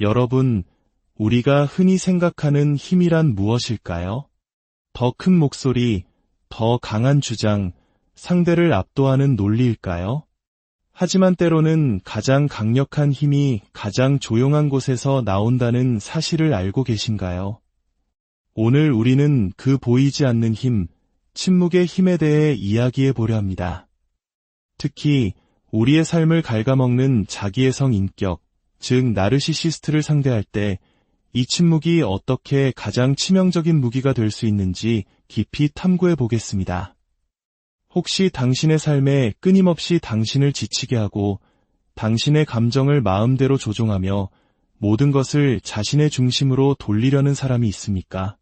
여러분, 우리가 흔히 생각하는 힘이란 무엇일까요? 더 큰 목소리, 더 강한 주장, 상대를 압도하는 논리일까요? 하지만 때로는 가장 강력한 힘이 가장 조용한 곳에서 나온다는 사실을 알고 계신가요? 오늘 우리는 그 보이지 않는 힘, 침묵의 힘에 대해 이야기해 보려 합니다. 특히 우리의 삶을 갉아먹는 자기애성 인격, 즉 나르시시스트를 상대할 때 이 침묵이 어떻게 가장 치명적인 무기가 될 수 있는지 깊이 탐구해 보겠습니다. 혹시 당신의 삶에 끊임없이 당신을 지치게 하고 당신의 감정을 마음대로 조종하며 모든 것을 자신의 중심으로 돌리려는 사람이 있습니까?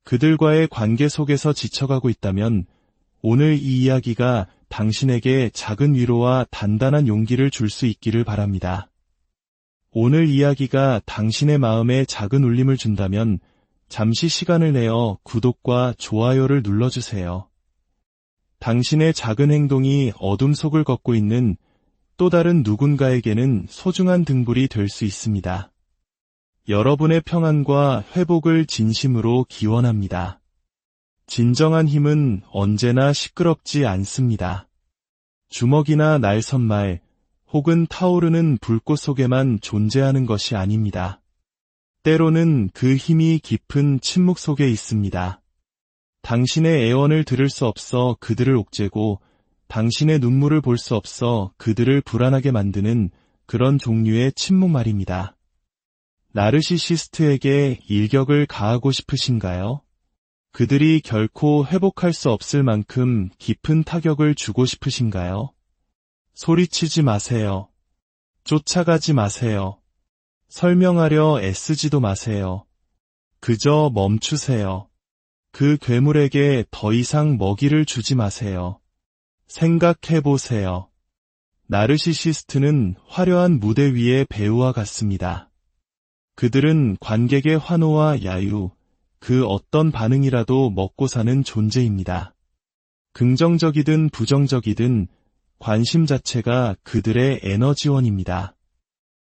그들과의 관계 속에서 지쳐가고 있다면 오늘 이 이야기가 당신에게 작은 위로와 단단한 용기를 줄 수 있기를 바랍니다. 오늘 이야기가 당신의 마음에 작은 울림을 준다면 잠시 시간을 내어 구독과 좋아요를 눌러주세요. 당신의 작은 행동이 어둠 속을 걷고 있는 또 다른 누군가에게는 소중한 등불이 될 수 있습니다. 여러분의 평안과 회복을 진심으로 기원합니다. 진정한 힘은 언제나 시끄럽지 않습니다. 주먹이나 날선말 혹은 타오르는 불꽃 속에만 존재하는 것이 아닙니다. 때로는 그 힘이 깊은 침묵 속에 있습니다. 당신의 애원을 들을 수 없어 그들을 옥죄고 당신의 눈물을 볼 수 없어 그들을 불안하게 만드는 그런 종류의 침묵 말입니다. 나르시시스트에게 일격을 가하고 싶으신가요? 그들이 결코 회복할 수 없을 만큼 깊은 타격을 주고 싶으신가요? 소리치지 마세요. 쫓아가지 마세요. 설명하려 애쓰지도 마세요. 그저 멈추세요. 그 괴물에게 더 이상 먹이를 주지 마세요. 생각해보세요. 나르시시스트는 화려한 무대 위의 배우와 같습니다. 그들은 관객의 환호와 야유, 그 어떤 반응이라도 먹고 사는 존재입니다. 긍정적이든 부정적이든 관심 자체가 그들의 에너지원입니다.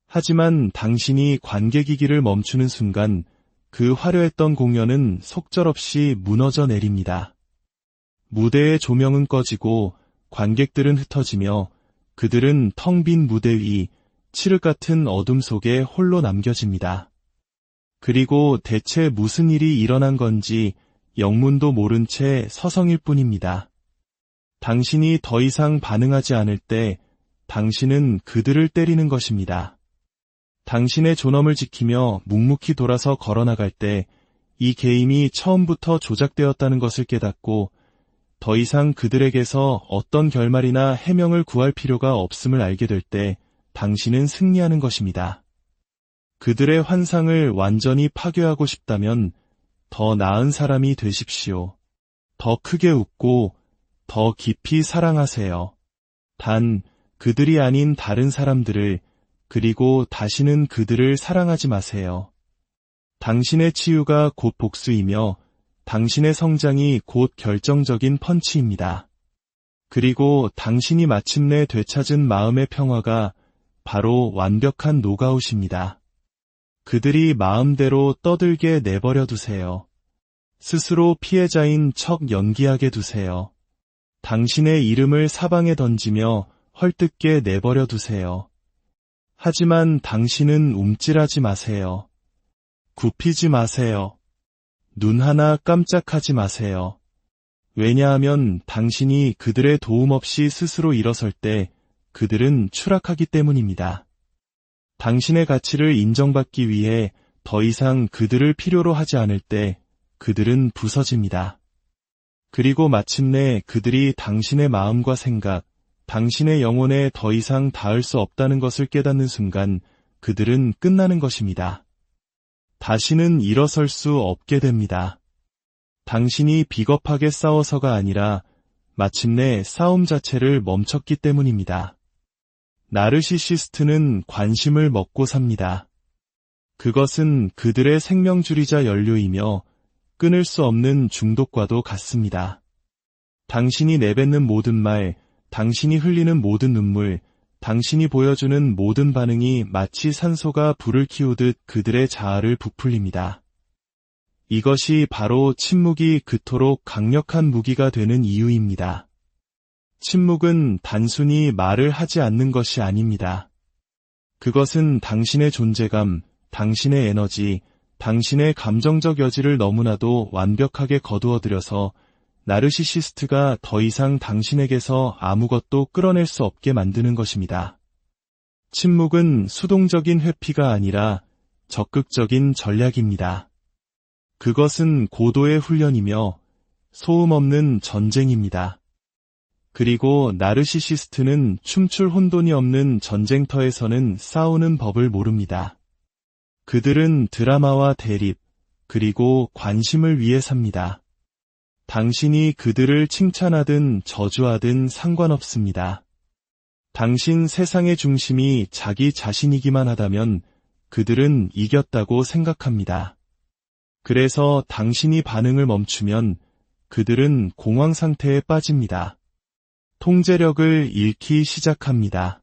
하지만 당신이 관객이기를 멈추는 순간 그 화려했던 공연은 속절없이 무너져 내립니다. 무대의 조명은 꺼지고 관객들은 흩어지며 그들은 텅 빈 무대 위 칠흑 같은 어둠 속에 홀로 남겨집니다. 그리고 대체 무슨 일이 일어난 건지 영문도 모른 채 서성일 뿐입니다. 당신이 더 이상 반응하지 않을 때 당신은 그들을 때리는 것입니다. 당신의 존엄을 지키며 묵묵히 돌아서 걸어나갈 때 이 게임이 처음부터 조작되었다는 것을 깨닫고 더 이상 그들에게서 어떤 결말이나 해명을 구할 필요가 없음을 알게 될 때 당신은 승리하는 것입니다. 그들의 환상을 완전히 파괴하고 싶다면 더 나은 사람이 되십시오. 더 크게 웃고 더 깊이 사랑하세요. 단 그들이 아닌 다른 사람들을 그리고 다시는 그들을 사랑하지 마세요. 당신의 치유가 곧 복수이며 당신의 성장이 곧 결정적인 펀치입니다. 그리고 당신이 마침내 되찾은 마음의 평화가 바로 완벽한 노가웃입니다. 그들이 마음대로 떠들게 내버려 두세요. 스스로 피해자인 척 연기하게 두세요. 당신의 이름을 사방에 던지며 헐뜯게 내버려 두세요. 하지만 당신은 움찔하지 마세요. 굽히지 마세요. 눈 하나 깜짝하지 마세요. 왜냐하면 당신이 그들의 도움 없이 스스로 일어설 때 그들은 추락하기 때문입니다. 당신의 가치를 인정받기 위해 더 이상 그들을 필요로 하지 않을 때 그들은 부서집니다. 그리고 마침내 그들이 당신의 마음과 생각, 당신의 영혼에 더 이상 닿을 수 없다는 것을 깨닫는 순간 그들은 끝나는 것입니다. 다시는 일어설 수 없게 됩니다. 당신이 비겁하게 싸워서가 아니라 마침내 싸움 자체를 멈췄기 때문입니다. 나르시시스트는 관심을 먹고 삽니다. 그것은 그들의 생명줄이자 연료이며 끊을 수 없는 중독과도 같습니다. 당신이 내뱉는 모든 말, 당신이 흘리는 모든 눈물, 당신이 보여주는 모든 반응이 마치 산소가 불을 키우듯 그들의 자아를 부풀립니다. 이것이 바로 침묵이 그토록 강력한 무기가 되는 이유입니다. 침묵은 단순히 말을 하지 않는 것이 아닙니다. 그것은 당신의 존재감, 당신의 에너지, 당신의 감정적 여지를 너무나도 완벽하게 거두어들여서 나르시시스트가 더 이상 당신에게서 아무것도 끌어낼 수 없게 만드는 것입니다. 침묵은 수동적인 회피가 아니라 적극적인 전략입니다. 그것은 고도의 훈련이며 소음 없는 전쟁입니다. 그리고 나르시시스트는 춤출 혼돈이 없는 전쟁터에서는 싸우는 법을 모릅니다. 그들은 드라마와 대립, 그리고 관심을 위해 삽니다. 당신이 그들을 칭찬하든 저주하든 상관없습니다. 당신 세상의 중심이 자기 자신이기만 하다면 그들은 이겼다고 생각합니다. 그래서 당신이 반응을 멈추면 그들은 공황 상태에 빠집니다. 통제력을 잃기 시작합니다.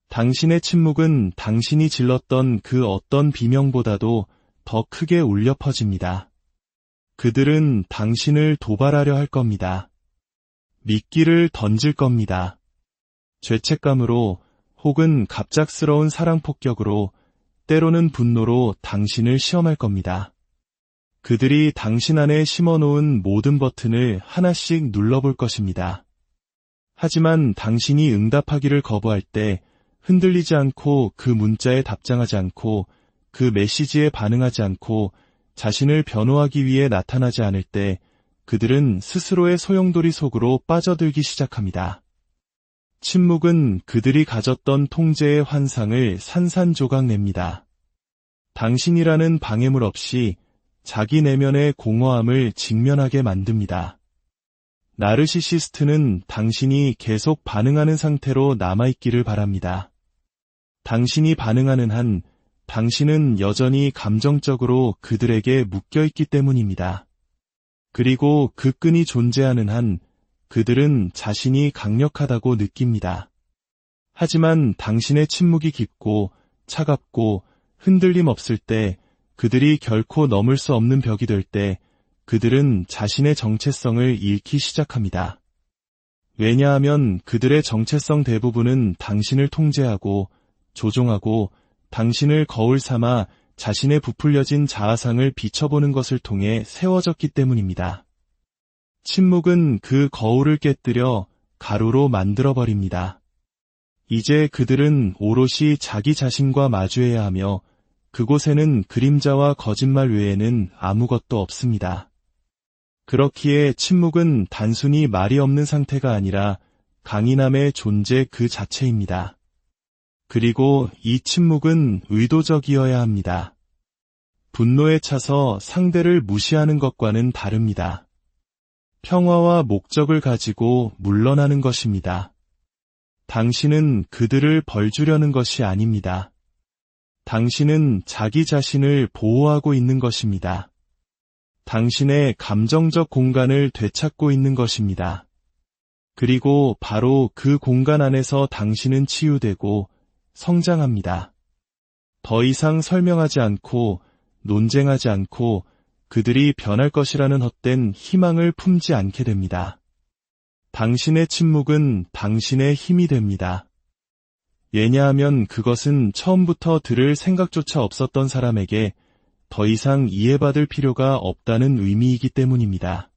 당신의 침묵은 당신이 질렀던 그 어떤 비명보다도 더 크게 울려 퍼집니다. 그들은 당신을 도발하려 할 겁니다. 미끼를 던질 겁니다. 죄책감으로 혹은 갑작스러운 사랑 폭격으로 때로는 분노로 당신을 시험할 겁니다. 그들이 당신 안에 심어놓은 모든 버튼을 하나씩 눌러볼 것입니다. 하지만 당신이 응답하기를 거부할 때 흔들리지 않고 그 문자에 답장하지 않고 그 메시지에 반응하지 않고 자신을 변호하기 위해 나타나지 않을 때 그들은 스스로의 소용돌이 속으로 빠져들기 시작합니다. 침묵은 그들이 가졌던 통제의 환상을 산산조각 냅니다. 당신이라는 방해물 없이 자기 내면의 공허함을 직면하게 만듭니다. 나르시시스트는 당신이 계속 반응하는 상태로 남아있기를 바랍니다. 당신이 반응하는 한 당신은 여전히 감정적으로 그들에게 묶여있기 때문입니다. 그리고 그 끈이 존재하는 한 그들은 자신이 강력하다고 느낍니다. 하지만 당신의 침묵이 깊고 차갑고 흔들림 없을 때 그들이 결코 넘을 수 없는 벽이 될 때 그들은 자신의 정체성을 잃기 시작합니다. 왜냐하면 그들의 정체성 대부분은 당신을 통제하고 조종하고 당신을 거울 삼아 자신의 부풀려진 자아상을 비춰보는 것을 통해 세워졌기 때문입니다. 침묵은 그 거울을 깨뜨려 가루로 만들어버립니다. 이제 그들은 오롯이 자기 자신과 마주해야 하며 그곳에는 그림자와 거짓말 외에는 아무것도 없습니다. 그렇기에 침묵은 단순히 말이 없는 상태가 아니라 강인함의 존재 그 자체입니다. 그리고 이 침묵은 의도적이어야 합니다. 분노에 차서 상대를 무시하는 것과는 다릅니다. 평화와 목적을 가지고 물러나는 것입니다. 당신은 그들을 벌주려는 것이 아닙니다. 당신은 자기 자신을 보호하고 있는 것입니다. 당신의 감정적 공간을 되찾고 있는 것입니다. 그리고 바로 그 공간 안에서 당신은 치유되고 성장합니다. 더 이상 설명하지 않고 논쟁하지 않고 그들이 변할 것이라는 헛된 희망을 품지 않게 됩니다. 당신의 침묵은 당신의 힘이 됩니다. 왜냐하면 그것은 처음부터 들을 생각조차 없었던 사람에게 더 이상 이해받을 필요가 없다는 의미이기 때문입니다.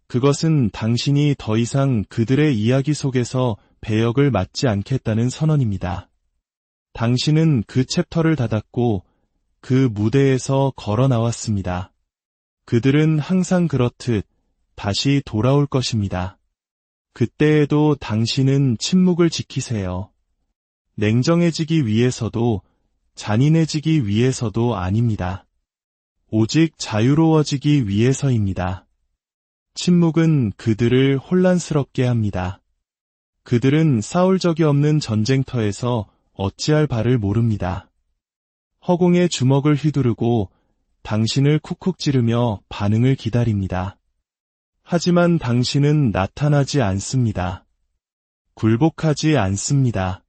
그것은 당신이 더 이상 그들의 이야기 속에서 배역을 맡지 않겠다는 선언입니다. 당신은 그 챕터를 닫았고 그 무대에서 걸어 나왔습니다. 그들은 항상 그렇듯 다시 돌아올 것입니다. 그때에도 당신은 침묵을 지키세요. 냉정해지기 위해서도 잔인해지기 위해서도 아닙니다. 오직 자유로워지기 위해서입니다. 침묵은 그들을 혼란스럽게 합니다. 그들은 싸울 적이 없는 전쟁터에서 어찌할 바를 모릅니다. 허공에 주먹을 휘두르고 당신을 쿡쿡 찌르며 반응을 기다립니다. 하지만 당신은 나타나지 않습니다. 굴복하지 않습니다.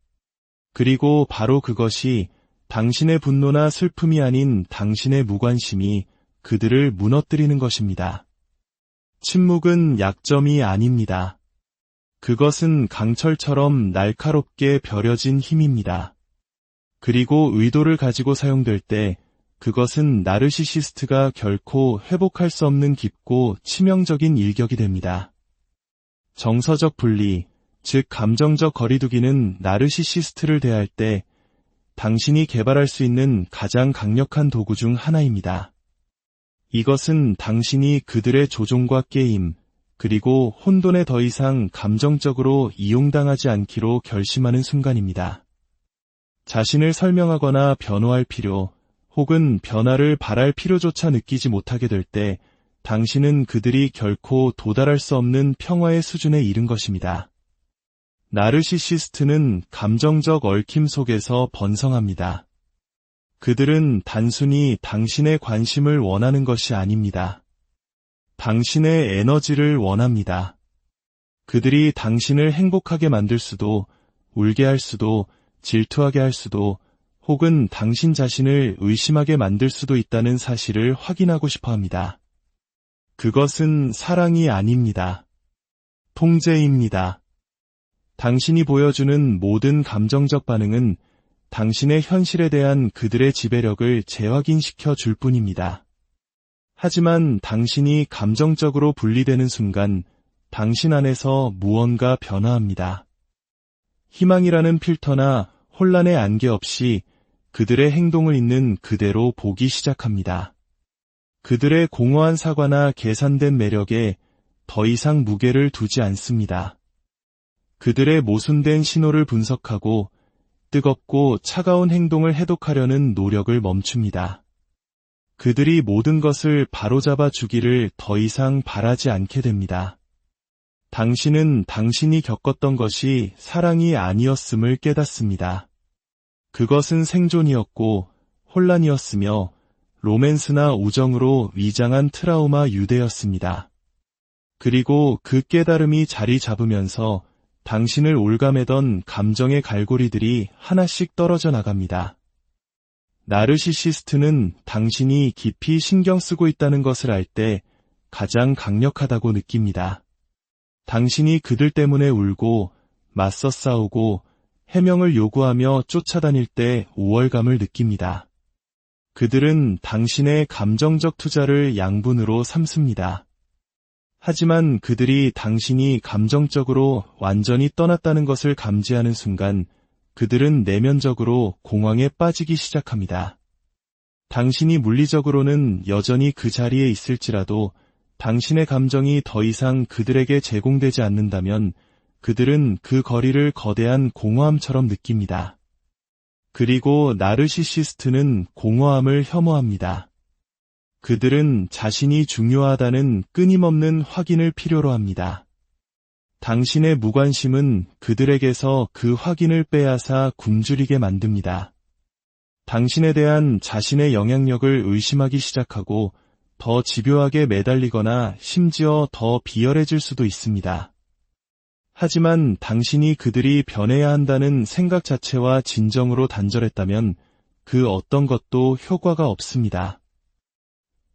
그리고 바로 그것이 당신의 분노나 슬픔이 아닌 당신의 무관심이 그들을 무너뜨리는 것입니다. 침묵은 약점이 아닙니다. 그것은 강철처럼 날카롭게 벼려진 힘입니다. 그리고 의도를 가지고 사용될 때 그것은 나르시시스트가 결코 회복할 수 없는 깊고 치명적인 일격이 됩니다. 정서적 분리, 즉 감정적 거리두기는 나르시시스트를 대할 때 당신이 개발할 수 있는 가장 강력한 도구 중 하나입니다. 이것은 당신이 그들의 조종과 게임, 그리고 혼돈에 더 이상 감정적으로 이용당하지 않기로 결심하는 순간입니다. 자신을 설명하거나 변호할 필요, 혹은 변화를 바랄 필요조차 느끼지 못하게 될 때 당신은 그들이 결코 도달할 수 없는 평화의 수준에 이른 것입니다. 나르시시스트는 감정적 얽힘 속에서 번성합니다. 그들은 단순히 당신의 관심을 원하는 것이 아닙니다. 당신의 에너지를 원합니다. 그들이 당신을 행복하게 만들 수도, 울게 할 수도, 질투하게 할 수도, 혹은 당신 자신을 의심하게 만들 수도 있다는 사실을 확인하고 싶어 합니다. 그것은 사랑이 아닙니다. 통제입니다. 당신이 보여주는 모든 감정적 반응은 당신의 현실에 대한 그들의 지배력을 재확인시켜 줄 뿐입니다. 하지만 당신이 감정적으로 분리되는 순간 당신 안에서 무언가 변화합니다. 희망이라는 필터나 혼란의 안개 없이 그들의 행동을 있는 그대로 보기 시작합니다. 그들의 공허한 사과나 계산된 매력에 더 이상 무게를 두지 않습니다. 그들의 모순된 신호를 분석하고 뜨겁고 차가운 행동을 해독하려는 노력을 멈춥니다. 그들이 모든 것을 바로잡아 주기를 더 이상 바라지 않게 됩니다. 당신은 당신이 겪었던 것이 사랑이 아니었음을 깨닫습니다. 그것은 생존이었고 혼란이었으며 로맨스나 우정으로 위장한 트라우마 유대였습니다. 그리고 그 깨달음이 자리 잡으면서 당신을 올가매던 감정의 갈고리들이 하나씩 떨어져 나갑니다. 나르시시스트는 당신이 깊이 신경 쓰고 있다는 것을 알 때 가장 강력하다고 느낍니다. 당신이 그들 때문에 울고 맞서 싸우고 해명을 요구하며 쫓아다닐 때 우월감을 느낍니다. 그들은 당신의 감정적 투자를 양분으로 삼습니다. 하지만 그들이 당신이 감정적으로 완전히 떠났다는 것을 감지하는 순간 그들은 내면적으로 공황에 빠지기 시작합니다. 당신이 물리적으로는 여전히 그 자리에 있을지라도 당신의 감정이 더 이상 그들에게 제공되지 않는다면 그들은 그 거리를 거대한 공허함처럼 느낍니다. 그리고 나르시시스트는 공허함을 혐오합니다. 그들은 자신이 중요하다는 끊임없는 확인을 필요로 합니다. 당신의 무관심은 그들에게서 그 확인을 빼앗아 굶주리게 만듭니다. 당신에 대한 자신의 영향력을 의심하기 시작하고 더 집요하게 매달리거나 심지어 더 비열해질 수도 있습니다. 하지만 당신이 그들이 변해야 한다는 생각 자체와 진정으로 단절했다면 그 어떤 것도 효과가 없습니다.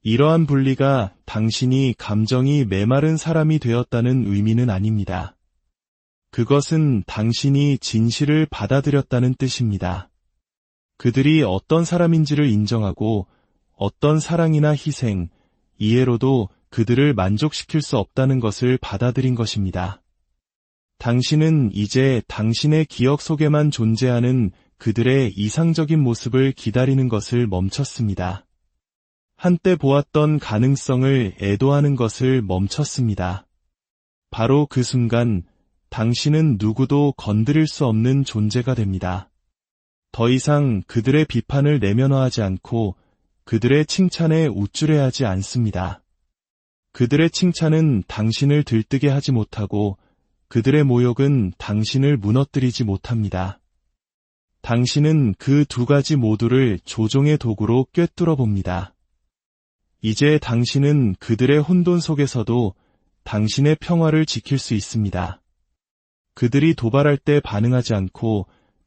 이러한 분리가 당신이 감정이 메마른 사람이 되었다는 의미는 아닙니다. 그것은 당신이 진실을 받아들였다는 뜻입니다. 그들이 어떤 사람인지를 인정하고 어떤 사랑이나 희생, 이해로도 그들을 만족시킬 수 없다는 것을 받아들인 것입니다. 당신은 이제 당신의 기억 속에만 존재하는 그들의 이상적인 모습을 기다리는 것을 멈췄습니다. 한때 보았던 가능성을 애도하는 것을 멈췄습니다. 바로 그 순간 당신은 누구도 건드릴 수 없는 존재가 됩니다. 더 이상 그들의 비판을 내면화하지 않고 그들의 칭찬에 우쭐해하지 않습니다. 그들의 칭찬은 당신을 들뜨게 하지 못하고 그들의 모욕은 당신을 무너뜨리지 못합니다. 당신은 그 두 가지 모두를 조종의 도구로 꿰뚫어 봅니다. 이제 당신은 그들의 혼돈 속에서도 당신의 평화를 지킬 수 있습니다. 그들이 도발할 때 반응하지 않고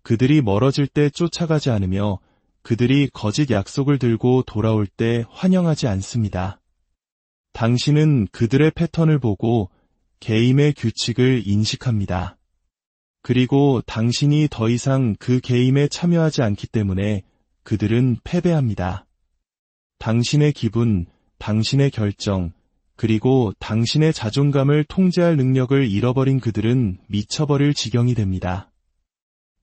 그들이 멀어질 때 쫓아가지 않으며 그들이 거짓 약속을 들고 돌아올 때 환영하지 않습니다. 당신은 그들의 패턴을 보고 게임의 규칙을 인식합니다. 그리고 당신이 더 이상 그 게임에 참여하지 않기 때문에 그들은 패배합니다. 당신의 기분, 당신의 결정, 그리고 당신의 자존감을 통제할 능력을 잃어버린 그들은 미쳐버릴 지경이 됩니다.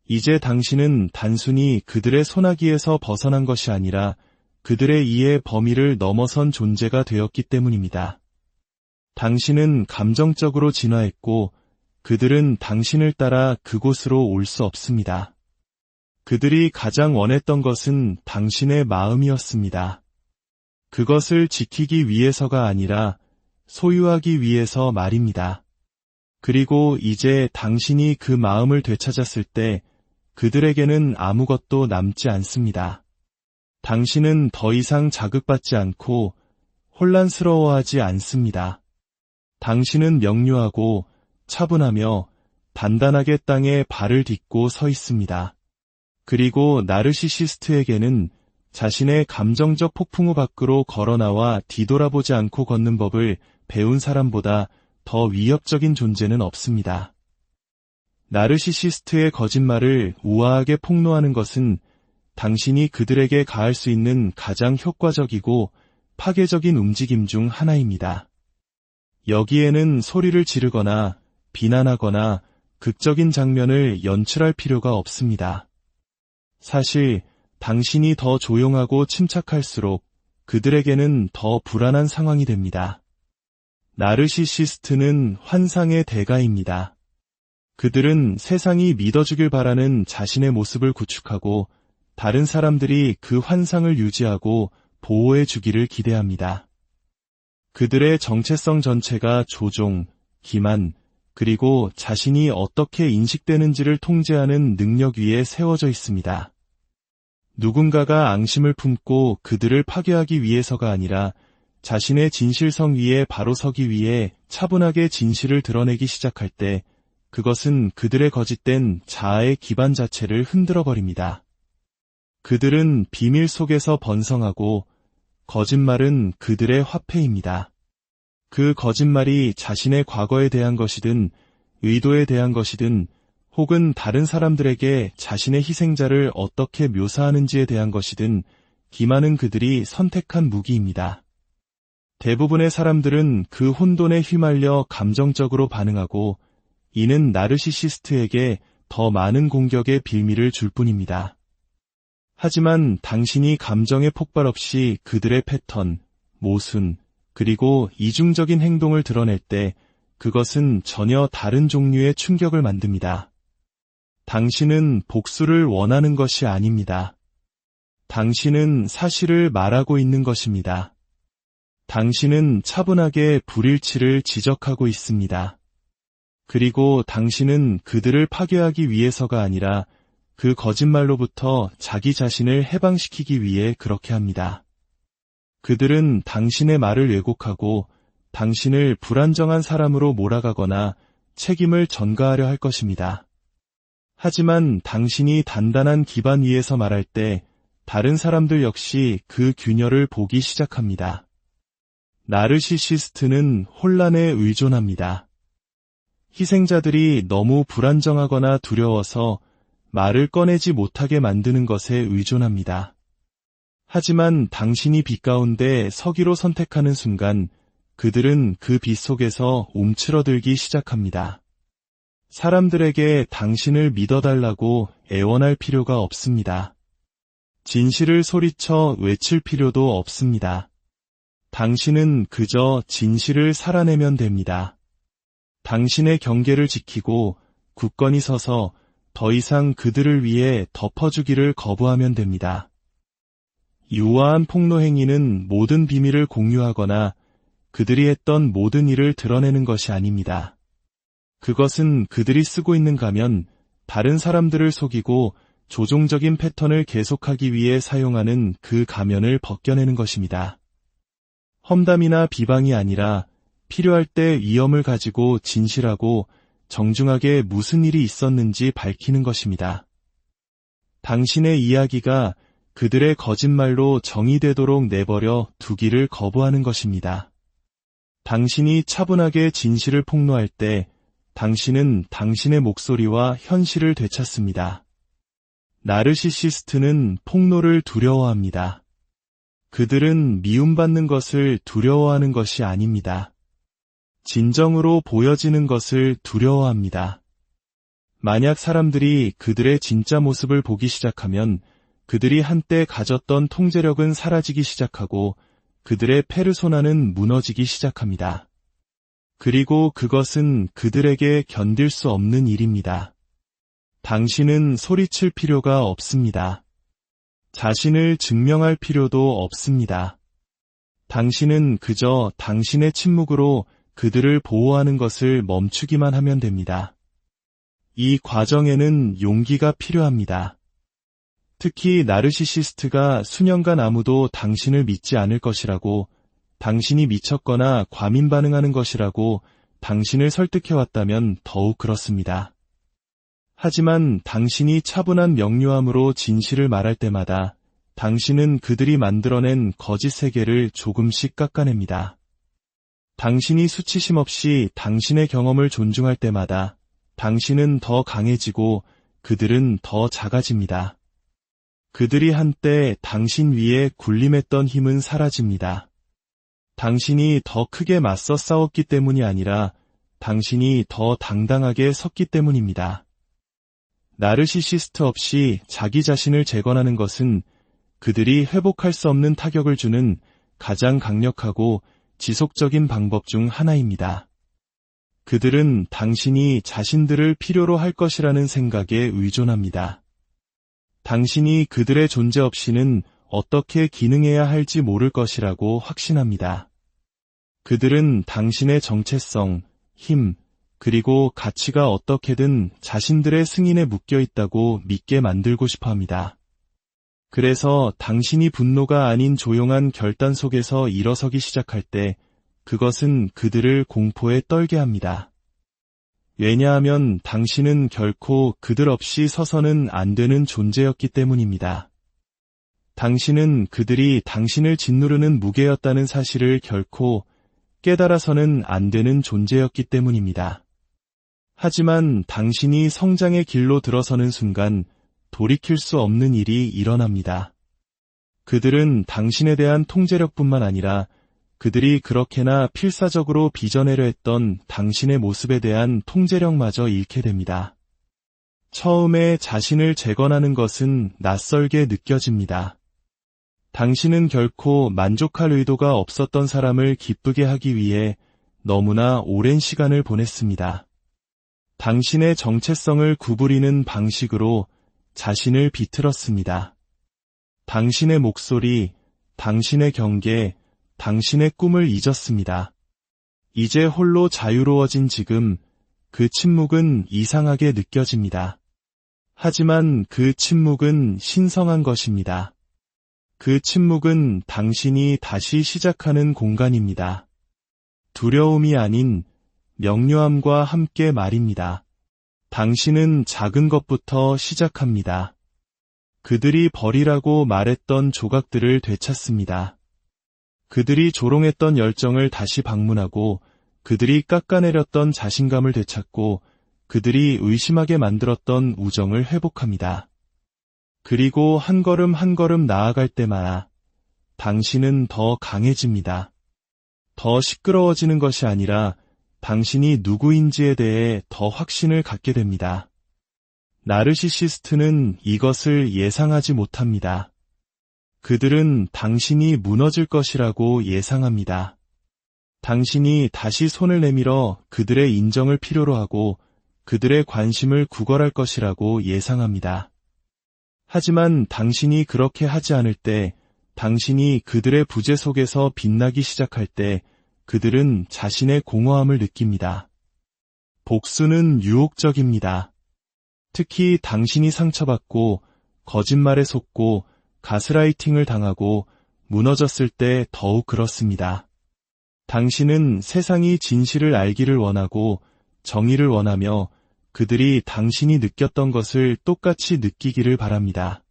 이제 당신은 단순히 그들의 소나기에서 벗어난 것이 아니라 그들의 이해 범위를 넘어선 존재가 되었기 때문입니다. 당신은 감정적으로 진화했고 그들은 당신을 따라 그곳으로 올 수 없습니다. 그들이 가장 원했던 것은 당신의 마음이었습니다. 그것을 지키기 위해서가 아니라 소유하기 위해서 말입니다. 그리고 이제 당신이 그 마음을 되찾았을 때 그들에게는 아무것도 남지 않습니다. 당신은 더 이상 자극받지 않고 혼란스러워하지 않습니다. 당신은 명료하고 차분하며 단단하게 땅에 발을 딛고 서 있습니다. 그리고 나르시시스트에게는 자신의 감정적 폭풍우 밖으로 걸어나와 뒤돌아보지 않고 걷는 법을 배운 사람보다 더 위협적인 존재는 없습니다. 나르시시스트의 거짓말을 우아하게 폭로하는 것은 당신이 그들에게 가할 수 있는 가장 효과적이고 파괴적인 움직임 중 하나입니다. 여기에는 소리를 지르거나 비난하거나 극적인 장면을 연출할 필요가 없습니다. 사실 당신이 더 조용하고 침착할수록 그들에게는 더 불안한 상황이 됩니다. 나르시시스트는 환상의 대가입니다. 그들은 세상이 믿어주길 바라는 자신의 모습을 구축하고 다른 사람들이 그 환상을 유지하고 보호해 주기를 기대합니다. 그들의 정체성 전체가 조종, 기만, 그리고 자신이 어떻게 인식되는지를 통제하는 능력 위에 세워져 있습니다. 누군가가 앙심을 품고 그들을 파괴하기 위해서가 아니라 자신의 진실성 위에 바로 서기 위해 차분하게 진실을 드러내기 시작할 때 그것은 그들의 거짓된 자아의 기반 자체를 흔들어버립니다. 그들은 비밀 속에서 번성하고 거짓말은 그들의 화폐입니다. 그 거짓말이 자신의 과거에 대한 것이든 의도에 대한 것이든 혹은 다른 사람들에게 자신의 희생자를 어떻게 묘사하는지에 대한 것이든 기만은 그들이 선택한 무기입니다. 대부분의 사람들은 그 혼돈에 휘말려 감정적으로 반응하고 이는 나르시시스트에게 더 많은 공격의 빌미를 줄 뿐입니다. 하지만 당신이 감정의 폭발 없이 그들의 패턴, 모순, 그리고 이중적인 행동을 드러낼 때 그것은 전혀 다른 종류의 충격을 만듭니다. 당신은 복수를 원하는 것이 아닙니다. 당신은 사실을 말하고 있는 것입니다. 당신은 차분하게 불일치를 지적하고 있습니다. 그리고 당신은 그들을 파괴하기 위해서가 아니라 그 거짓말로부터 자기 자신을 해방시키기 위해 그렇게 합니다. 그들은 당신의 말을 왜곡하고 당신을 불안정한 사람으로 몰아가거나 책임을 전가하려 할 것입니다. 하지만 당신이 단단한 기반 위에서 말할 때 다른 사람들 역시 그 균열을 보기 시작합니다. 나르시시스트는 혼란에 의존합니다. 희생자들이 너무 불안정하거나 두려워서 말을 꺼내지 못하게 만드는 것에 의존합니다. 하지만 당신이 빛 가운데 서기로 선택하는 순간 그들은 그 빛 속에서 움츠러들기 시작합니다. 사람들에게 당신을 믿어달라고 애원할 필요가 없습니다. 진실을 소리쳐 외칠 필요도 없습니다. 당신은 그저 진실을 살아내면 됩니다. 당신의 경계를 지키고 굳건히 서서 더 이상 그들을 위해 덮어주기를 거부하면 됩니다. 유아한 폭로 행위는 모든 비밀을 공유하거나 그들이 했던 모든 일을 드러내는 것이 아닙니다. 그것은 그들이 쓰고 있는 가면, 다른 사람들을 속이고 조종적인 패턴을 계속하기 위해 사용하는 그 가면을 벗겨내는 것입니다. 험담이나 비방이 아니라 필요할 때 위험을 가지고 진실하고 정중하게 무슨 일이 있었는지 밝히는 것입니다. 당신의 이야기가 그들의 거짓말로 정의되도록 내버려 두기를 거부하는 것입니다. 당신이 차분하게 진실을 폭로할 때 당신은 당신의 목소리와 현실을 되찾습니다. 나르시시스트는 폭로를 두려워합니다. 그들은 미움받는 것을 두려워하는 것이 아닙니다. 진정으로 보여지는 것을 두려워합니다. 만약 사람들이 그들의 진짜 모습을 보기 시작하면 그들이 한때 가졌던 통제력은 사라지기 시작하고 그들의 페르소나는 무너지기 시작합니다. 그리고 그것은 그들에게 견딜 수 없는 일입니다. 당신은 소리칠 필요가 없습니다. 자신을 증명할 필요도 없습니다. 당신은 그저 당신의 침묵으로 그들을 보호하는 것을 멈추기만 하면 됩니다. 이 과정에는 용기가 필요합니다. 특히 나르시시스트가 수년간 아무도 당신을 믿지 않을 것이라고, 당신이 미쳤거나 과민 반응하는 것이라고 당신을 설득해왔다면 더욱 그렇습니다. 하지만 당신이 차분한 명료함으로 진실을 말할 때마다 당신은 그들이 만들어낸 거짓 세계를 조금씩 깎아냅니다. 당신이 수치심 없이 당신의 경험을 존중할 때마다 당신은 더 강해지고 그들은 더 작아집니다. 그들이 한때 당신 위에 군림했던 힘은 사라집니다. 당신이 더 크게 맞서 싸웠기 때문이 아니라 당신이 더 당당하게 섰기 때문입니다. 나르시시스트 없이 자기 자신을 재건하는 것은 그들이 회복할 수 없는 타격을 주는 가장 강력하고 지속적인 방법 중 하나입니다. 그들은 당신이 자신들을 필요로 할 것이라는 생각에 의존합니다. 당신이 그들의 존재 없이는 어떻게 기능해야 할지 모를 것이라고 확신합니다. 그들은 당신의 정체성, 힘, 그리고 가치가 어떻게든 자신들의 승인에 묶여 있다고 믿게 만들고 싶어 합니다. 그래서 당신이 분노가 아닌 조용한 결단 속에서 일어서기 시작할 때 그것은 그들을 공포에 떨게 합니다. 왜냐하면 당신은 결코 그들 없이 서서는 안 되는 존재였기 때문입니다. 당신은 그들이 당신을 짓누르는 무게였다는 사실을 결코 깨달아서는 안 되는 존재였기 때문입니다. 하지만 당신이 성장의 길로 들어서는 순간 돌이킬 수 없는 일이 일어납니다. 그들은 당신에 대한 통제력뿐만 아니라 그들이 그렇게나 필사적으로 빚어내려 했던 당신의 모습에 대한 통제력마저 잃게 됩니다. 처음에 자신을 재건하는 것은 낯설게 느껴집니다. 당신은 결코 만족할 의도가 없었던 사람을 기쁘게 하기 위해 너무나 오랜 시간을 보냈습니다. 당신의 정체성을 구부리는 방식으로 자신을 비틀었습니다. 당신의 목소리, 당신의 경계, 당신의 꿈을 잊었습니다. 이제 홀로 자유로워진 지금 그 침묵은 이상하게 느껴집니다. 하지만 그 침묵은 신성한 것입니다. 그 침묵은 당신이 다시 시작하는 공간입니다. 두려움이 아닌 명료함과 함께 말입니다. 당신은 작은 것부터 시작합니다. 그들이 버리라고 말했던 조각들을 되찾습니다. 그들이 조롱했던 열정을 다시 방문하고 그들이 깎아내렸던 자신감을 되찾고 그들이 의심하게 만들었던 우정을 회복합니다. 그리고 한 걸음 한 걸음 나아갈 때마다 당신은 더 강해집니다. 더 시끄러워지는 것이 아니라 당신이 누구인지에 대해 더 확신을 갖게 됩니다. 나르시시스트는 이것을 예상하지 못합니다. 그들은 당신이 무너질 것이라고 예상합니다. 당신이 다시 손을 내밀어 그들의 인정을 필요로 하고 그들의 관심을 구걸할 것이라고 예상합니다. 하지만 당신이 그렇게 하지 않을 때, 당신이 그들의 부재 속에서 빛나기 시작할 때 그들은 자신의 공허함을 느낍니다. 복수는 유혹적입니다. 특히 당신이 상처받고 거짓말에 속고 가스라이팅을 당하고 무너졌을 때 더욱 그렇습니다. 당신은 세상이 진실을 알기를 원하고 정의를 원하며 그들이 당신이 느꼈던 것을 똑같이 느끼기를 바랍니다.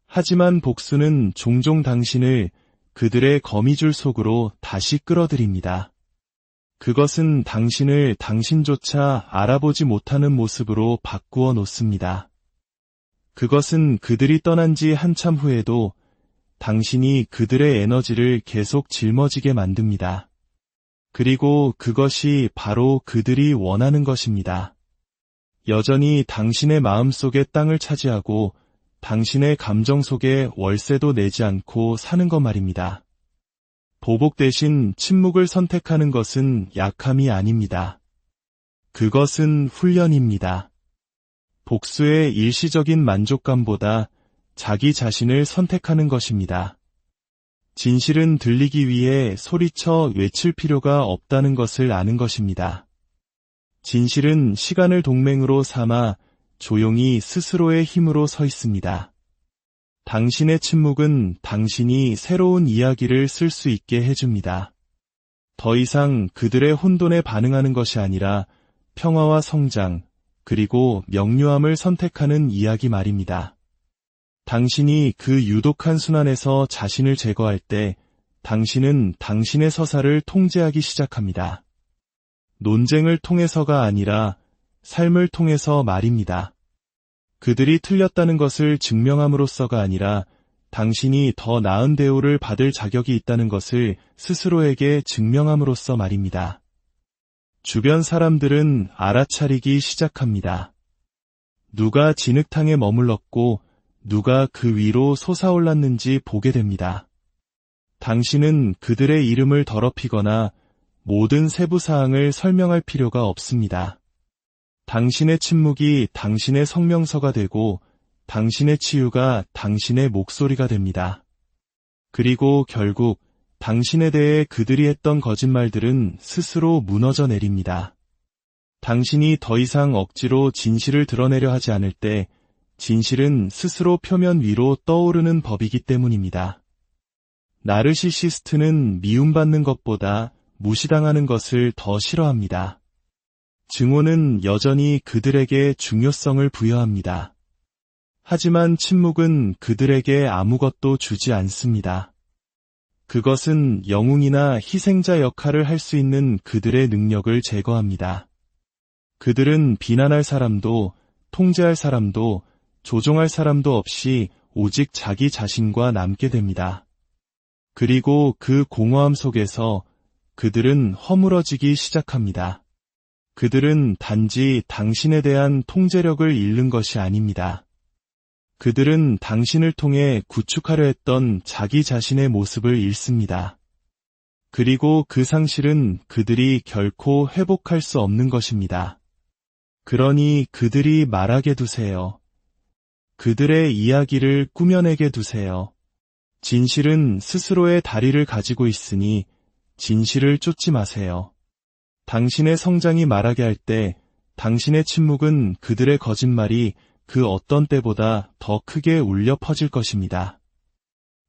하지만 복수는 종종 당신을 그들의 거미줄 속으로 다시 끌어들입니다. 그것은 당신을 당신조차 알아보지 못하는 모습으로 바꾸어 놓습니다. 그것은 그들이 떠난 지 한참 후에도 당신이 그들의 에너지를 계속 짊어지게 만듭니다. 그리고 그것이 바로 그들이 원하는 것입니다. 여전히 당신의 마음속의 땅을 차지하고 당신의 감정 속에 월세도 내지 않고 사는 것 말입니다. 보복 대신 침묵을 선택하는 것은 약함이 아닙니다. 그것은 훈련입니다. 복수의 일시적인 만족감보다 자기 자신을 선택하는 것입니다. 진실은 들리기 위해 소리쳐 외칠 필요가 없다는 것을 아는 것입니다. 진실은 시간을 동맹으로 삼아 조용히 스스로의 힘으로 서 있습니다. 당신의 침묵은 당신이 새로운 이야기를 쓸 수 있게 해줍니다. 더 이상 그들의 혼돈에 반응하는 것이 아니라 평화와 성장, 그리고 명료함을 선택하는 이야기 말입니다. 당신이 그 유독한 순환에서 자신을 제거할 때 당신은 당신의 서사를 통제하기 시작합니다. 논쟁을 통해서가 아니라 삶을 통해서 말입니다. 그들이 틀렸다는 것을 증명함으로써가 아니라 당신이 더 나은 대우를 받을 자격이 있다는 것을 스스로에게 증명함으로써 말입니다. 주변 사람들은 알아차리기 시작합니다. 누가 진흙탕에 머물렀고 누가 그 위로 솟아올랐는지 보게 됩니다. 당신은 그들의 이름을 더럽히거나 모든 세부 사항을 설명할 필요가 없습니다. 당신의 침묵이 당신의 성명서가 되고 당신의 치유가 당신의 목소리가 됩니다. 그리고 결국 당신에 대해 그들이 했던 거짓말들은 스스로 무너져 내립니다. 당신이 더 이상 억지로 진실을 드러내려 하지 않을 때 진실은 스스로 표면 위로 떠오르는 법이기 때문입니다. 나르시시스트는 미움받는 것보다 무시당하는 것을 더 싫어합니다. 증오는 여전히 그들에게 중요성을 부여합니다. 하지만 침묵은 그들에게 아무것도 주지 않습니다. 그것은 영웅이나 희생자 역할을 할 수 있는 그들의 능력을 제거합니다. 그들은 비난할 사람도, 통제할 사람도, 조종할 사람도 없이 오직 자기 자신과 남게 됩니다. 그리고 그 공허함 속에서 그들은 허물어지기 시작합니다. 그들은 단지 당신에 대한 통제력을 잃는 것이 아닙니다. 그들은 당신을 통해 구축하려 했던 자기 자신의 모습을 잃습니다. 그리고 그 상실은 그들이 결코 회복할 수 없는 것입니다. 그러니 그들이 말하게 두세요. 그들의 이야기를 꾸며내게 두세요. 진실은 스스로의 다리를 가지고 있으니 진실을 쫓지 마세요. 당신의 성장이 말하게 할 때 당신의 침묵은 그들의 거짓말이 그 어떤 때보다 더 크게 울려 퍼질 것입니다.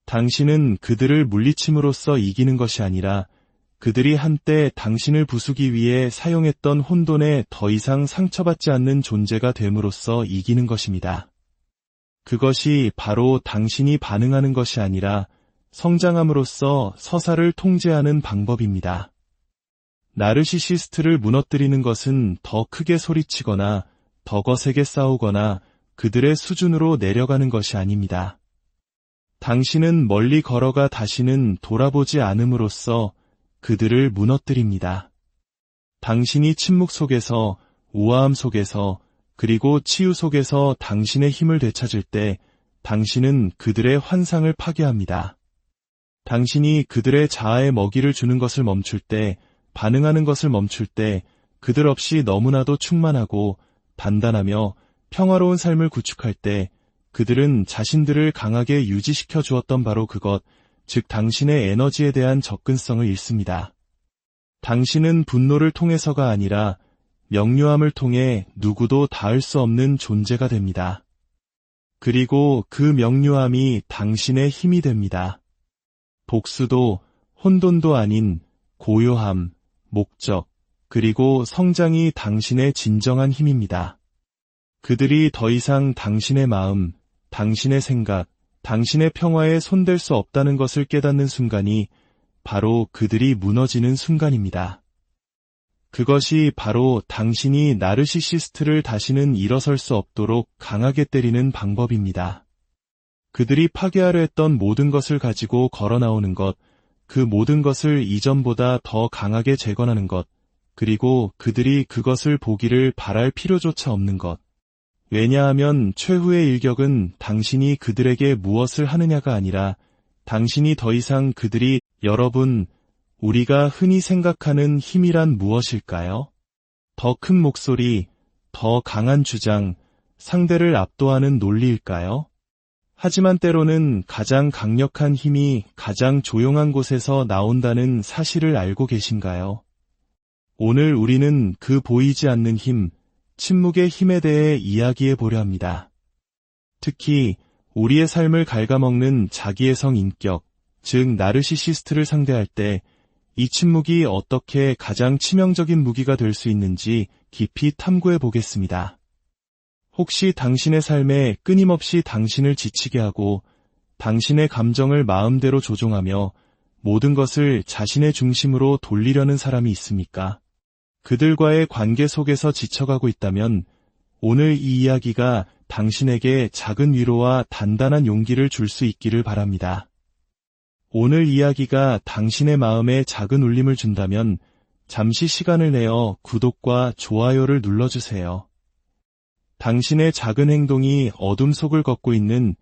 당신은 그들을 물리침으로써 이기는 것이 아니라 그들이 한때 당신을 부수기 위해 사용했던 혼돈에 더 이상 상처받지 않는 존재가 됨으로써 이기는 것입니다. 그것이 바로 당신이 반응하는 것이 아니라 성장함으로써 서사를 통제하는 방법입니다. 나르시시스트를 무너뜨리는 것은 더 크게 소리치거나 더 거세게 싸우거나 그들의 수준으로 내려가는 것이 아닙니다. 당신은 멀리 걸어가 다시는 돌아보지 않음으로써 그들을 무너뜨립니다. 당신이 침묵 속에서, 우아함 속에서, 그리고 치유 속에서 당신의 힘을 되찾을 때 당신은 그들의 환상을 파괴합니다. 당신이 그들의 자아에 먹이를 주는 것을 멈출 때, 반응하는 것을 멈출 때 그들 없이 너무나도 충만하고 단단하며 평화로운 삶을 구축할 때 그들은 자신들을 강하게 유지시켜 주었던 바로 그것, 즉 당신의 에너지에 대한 접근성을 잃습니다. 당신은 분노를 통해서가 아니라 명료함을 통해 누구도 닿을 수 없는 존재가 됩니다. 그리고 그 명료함이 당신의 힘이 됩니다. 복수도 혼돈도 아닌 고요함, 목적, 그리고 성장이 당신의 진정한 힘입니다. 그들이 더 이상 당신의 마음, 당신의 생각, 당신의 평화에 손댈 수 없다는 것을 깨닫는 순간이 바로 그들이 무너지는 순간입니다. 그것이 바로 당신이 나르시시스트를 다시는 일어설 수 없도록 강하게 때리는 방법입니다. 그들이 파괴하려 했던 모든 것을 가지고 걸어 나오는 것, 그 모든 것을 이전보다 더 강하게 재건하는 것, 그리고 그들이 그것을 보기를 바랄 필요조차 없는 것. 왜냐하면 최후의 일격은 당신이 그들에게 무엇을 하느냐가 아니라 당신이 더 이상 그들이 여러분, 우리가 흔히 생각하는 힘이란 무엇일까요? 더 큰 목소리, 더 강한 주장, 상대를 압도하는 논리일까요? 하지만 때로는 가장 강력한 힘이 가장 조용한 곳에서 나온다는 사실을 알고 계신가요? 오늘 우리는 그 보이지 않는 힘, 침묵의 힘에 대해 이야기해 보려 합니다. 특히 우리의 삶을 갉아먹는 자기의 성 인격, 즉 나르시시스트를 상대할 때 이 침묵이 어떻게 가장 치명적인 무기가 될 수 있는지 깊이 탐구해 보겠습니다. 혹시 당신의 삶에 끊임없이 당신을 지치게 하고 당신의 감정을 마음대로 조종하며 모든 것을 자신의 중심으로 돌리려는 사람이 있습니까? 그들과의 관계 속에서 지쳐가고 있다면 오늘 이 이야기가 당신에게 작은 위로와 단단한 용기를 줄 수 있기를 바랍니다. 오늘 이야기가 당신의 마음에 작은 울림을 준다면 잠시 시간을 내어 구독과 좋아요를 눌러주세요. 당신의 작은 행동이 어둠 속을 걷고 있는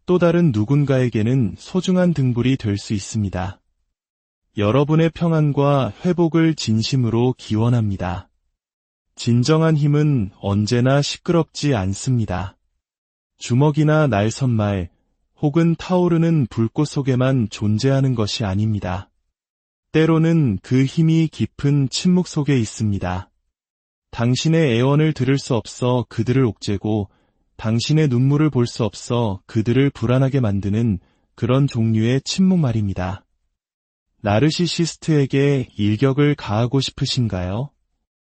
또 다른 누군가에게는 소중한 등불이 될 수 있습니다. 여러분의 평안과 회복을 진심으로 기원합니다. 진정한 힘은 언제나 시끄럽지 않습니다. 주먹이나 날선말 혹은 타오르는 불꽃 속에만 존재하는 것이 아닙니다. 때로는 그 힘이 깊은 침묵 속에 있습니다. 당신의 애원을 들을 수 없어 그들을 옥죄고 당신의 눈물을 볼 수 없어 그들을 불안하게 만드는 그런 종류의 침묵 말입니다. 나르시시스트에게 일격을 가하고 싶으신가요?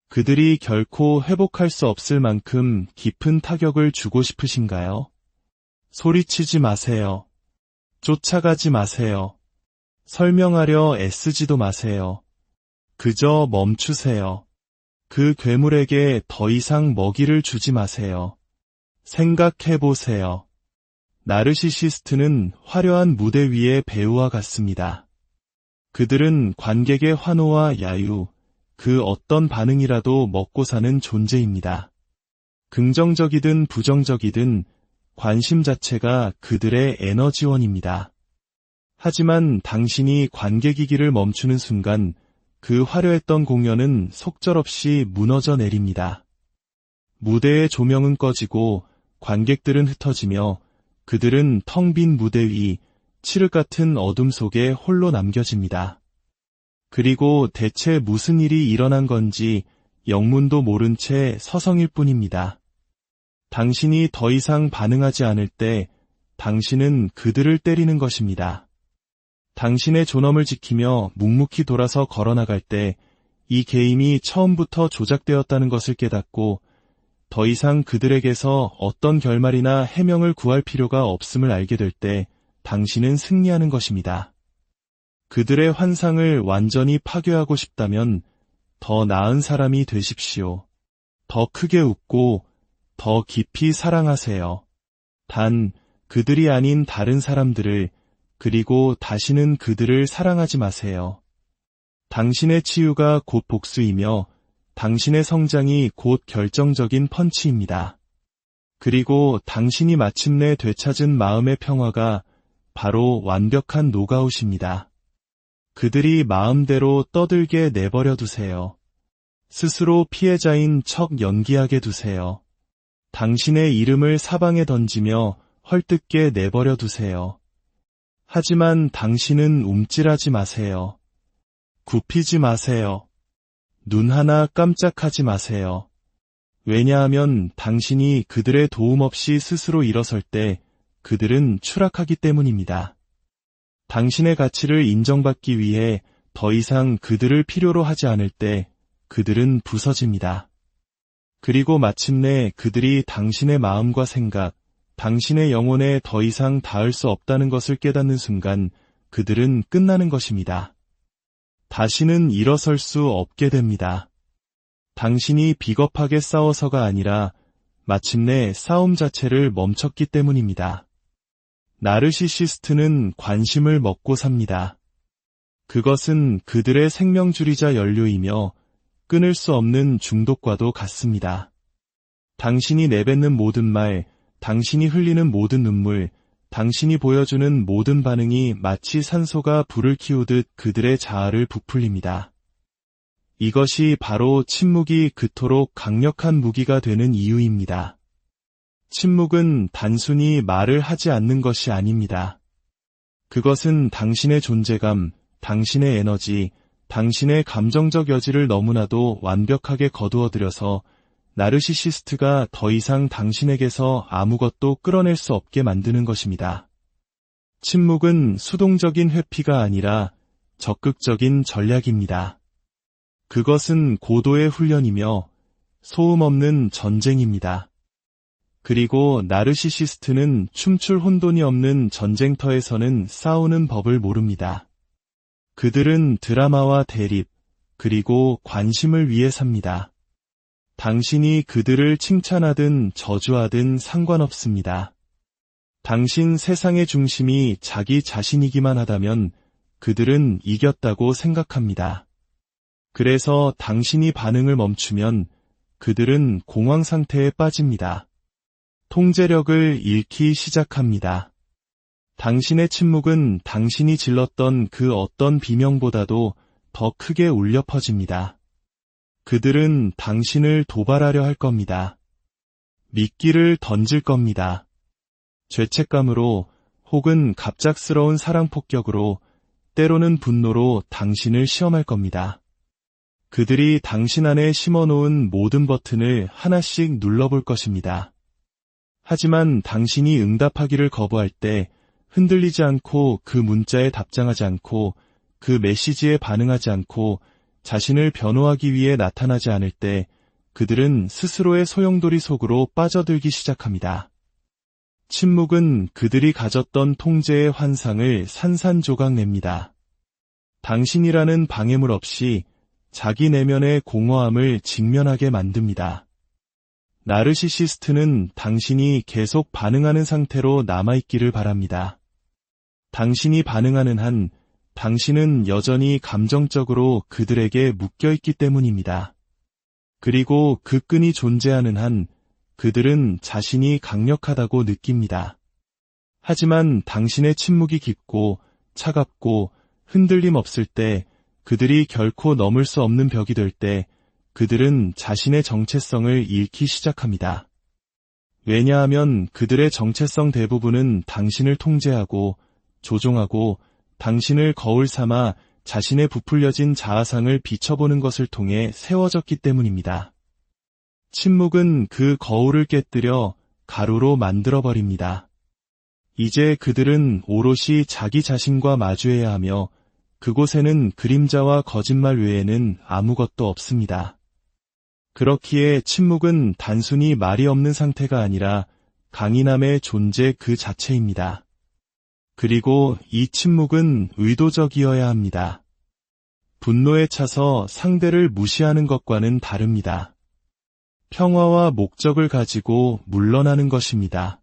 그들이 결코 회복할 수 없을 만큼 깊은 타격을 주고 싶으신가요? 소리치지 마세요. 쫓아가지 마세요. 설명하려 애쓰지도 마세요. 그저 멈추세요. 그 괴물에게 더 이상 먹이를 주지 마세요. 생각해보세요. 나르시시스트는 화려한 무대 위의 배우와 같습니다. 그들은 관객의 환호와 야유, 그 어떤 반응이라도 먹고 사는 존재입니다. 긍정적이든 부정적이든 관심 자체가 그들의 에너지원입니다. 하지만 당신이 관객이기를 멈추는 순간 그 화려했던 공연은 속절없이 무너져 내립니다. 무대의 조명은 꺼지고 관객들은 흩어지며 그들은 텅 빈 무대 위 칠흑 같은 어둠 속에 홀로 남겨집니다. 그리고 대체 무슨 일이 일어난 건지 영문도 모른 채 서성일 뿐입니다. 당신이 더 이상 반응하지 않을 때 당신은 그들을 때리는 것입니다. 당신의 존엄을 지키며 묵묵히 돌아서 걸어나갈 때 이 게임이 처음부터 조작되었다는 것을 깨닫고 더 이상 그들에게서 어떤 결말이나 해명을 구할 필요가 없음을 알게 될 때 당신은 승리하는 것입니다. 그들의 환상을 완전히 파괴하고 싶다면 더 나은 사람이 되십시오. 더 크게 웃고 더 깊이 사랑하세요. 단 그들이 아닌 다른 사람들을 그리고 다시는 그들을 사랑하지 마세요. 당신의 치유가 곧 복수이며 당신의 성장이 곧 결정적인 펀치입니다. 그리고 당신이 마침내 되찾은 마음의 평화가 바로 완벽한 노가웃입니다. 그들이 마음대로 떠들게 내버려 두세요. 스스로 피해자인 척 연기하게 두세요. 당신의 이름을 사방에 던지며 헐뜯게 내버려 두세요. 하지만 당신은 움찔하지 마세요. 굽히지 마세요. 눈 하나 깜짝하지 마세요. 왜냐하면 당신이 그들의 도움 없이 스스로 일어설 때 그들은 추락하기 때문입니다. 당신의 가치를 인정받기 위해 더 이상 그들을 필요로 하지 않을 때 그들은 부서집니다. 그리고 마침내 그들이 당신의 마음과 생각, 당신의 영혼에 더 이상 닿을 수 없다는 것을 깨닫는 순간 그들은 끝나는 것입니다. 다시는 일어설 수 없게 됩니다. 당신이 비겁하게 싸워서가 아니라 마침내 싸움 자체를 멈췄기 때문입니다. 나르시시스트는 관심을 먹고 삽니다. 그것은 그들의 생명줄이자 연료이며 끊을 수 없는 중독과도 같습니다. 당신이 내뱉는 모든 말, 당신이 흘리는 모든 눈물, 당신이 보여주는 모든 반응이 마치 산소가 불을 키우듯 그들의 자아를 부풀립니다. 이것이 바로 침묵이 그토록 강력한 무기가 되는 이유입니다. 침묵은 단순히 말을 하지 않는 것이 아닙니다. 그것은 당신의 존재감, 당신의 에너지, 당신의 감정적 여지를 너무나도 완벽하게 거두어들여서 나르시시스트가 더 이상 당신에게서 아무것도 끌어낼 수 없게 만드는 것입니다. 침묵은 수동적인 회피가 아니라 적극적인 전략입니다. 그것은 고도의 훈련이며 소음 없는 전쟁입니다. 그리고 나르시시스트는 춤출 혼돈이 없는 전쟁터에서는 싸우는 법을 모릅니다. 그들은 드라마와 대립, 그리고 관심을 위해 삽니다. 당신이 그들을 칭찬하든 저주하든 상관없습니다. 당신 세상의 중심이 자기 자신이기만 하다면 그들은 이겼다고 생각합니다. 그래서 당신이 반응을 멈추면 그들은 공황 상태에 빠집니다. 통제력을 잃기 시작합니다. 당신의 침묵은 당신이 질렀던 그 어떤 비명보다도 더 크게 울려 퍼집니다. 그들은 당신을 도발하려 할 겁니다. 미끼를 던질 겁니다. 죄책감으로 혹은 갑작스러운 사랑 폭격으로 때로는 분노로 당신을 시험할 겁니다. 그들이 당신 안에 심어놓은 모든 버튼을 하나씩 눌러볼 것입니다. 하지만 당신이 응답하기를 거부할 때 흔들리지 않고 그 문자에 답장하지 않고 그 메시지에 반응하지 않고 자신을 변호하기 위해 나타나지 않을 때 그들은 스스로의 소용돌이 속으로 빠져들기 시작합니다. 침묵은 그들이 가졌던 통제의 환상을 산산조각 냅니다. 당신이라는 방해물 없이 자기 내면의 공허함을 직면하게 만듭니다. 나르시시스트는 당신이 계속 반응하는 상태로 남아있기를 바랍니다. 당신이 반응하는 한 당신은 여전히 감정적으로 그들에게 묶여있기 때문입니다. 그리고 그 끈이 존재하는 한 그들은 자신이 강력하다고 느낍니다. 하지만 당신의 침묵이 깊고 차갑고 흔들림 없을 때 그들이 결코 넘을 수 없는 벽이 될 때 그들은 자신의 정체성을 잃기 시작합니다. 왜냐하면 그들의 정체성 대부분은 당신을 통제하고 조종하고 당신을 거울 삼아 자신의 부풀려진 자아상을 비춰보는 것을 통해 세워졌기 때문입니다. 침묵은 그 거울을 깨뜨려 가루로 만들어버립니다. 이제 그들은 오롯이 자기 자신과 마주해야 하며 그곳에는 그림자와 거짓말 외에는 아무것도 없습니다. 그렇기에 침묵은 단순히 말이 없는 상태가 아니라 강인함의 존재 그 자체입니다. 그리고 이 침묵은 의도적이어야 합니다. 분노에 차서 상대를 무시하는 것과는 다릅니다. 평화와 목적을 가지고 물러나는 것입니다.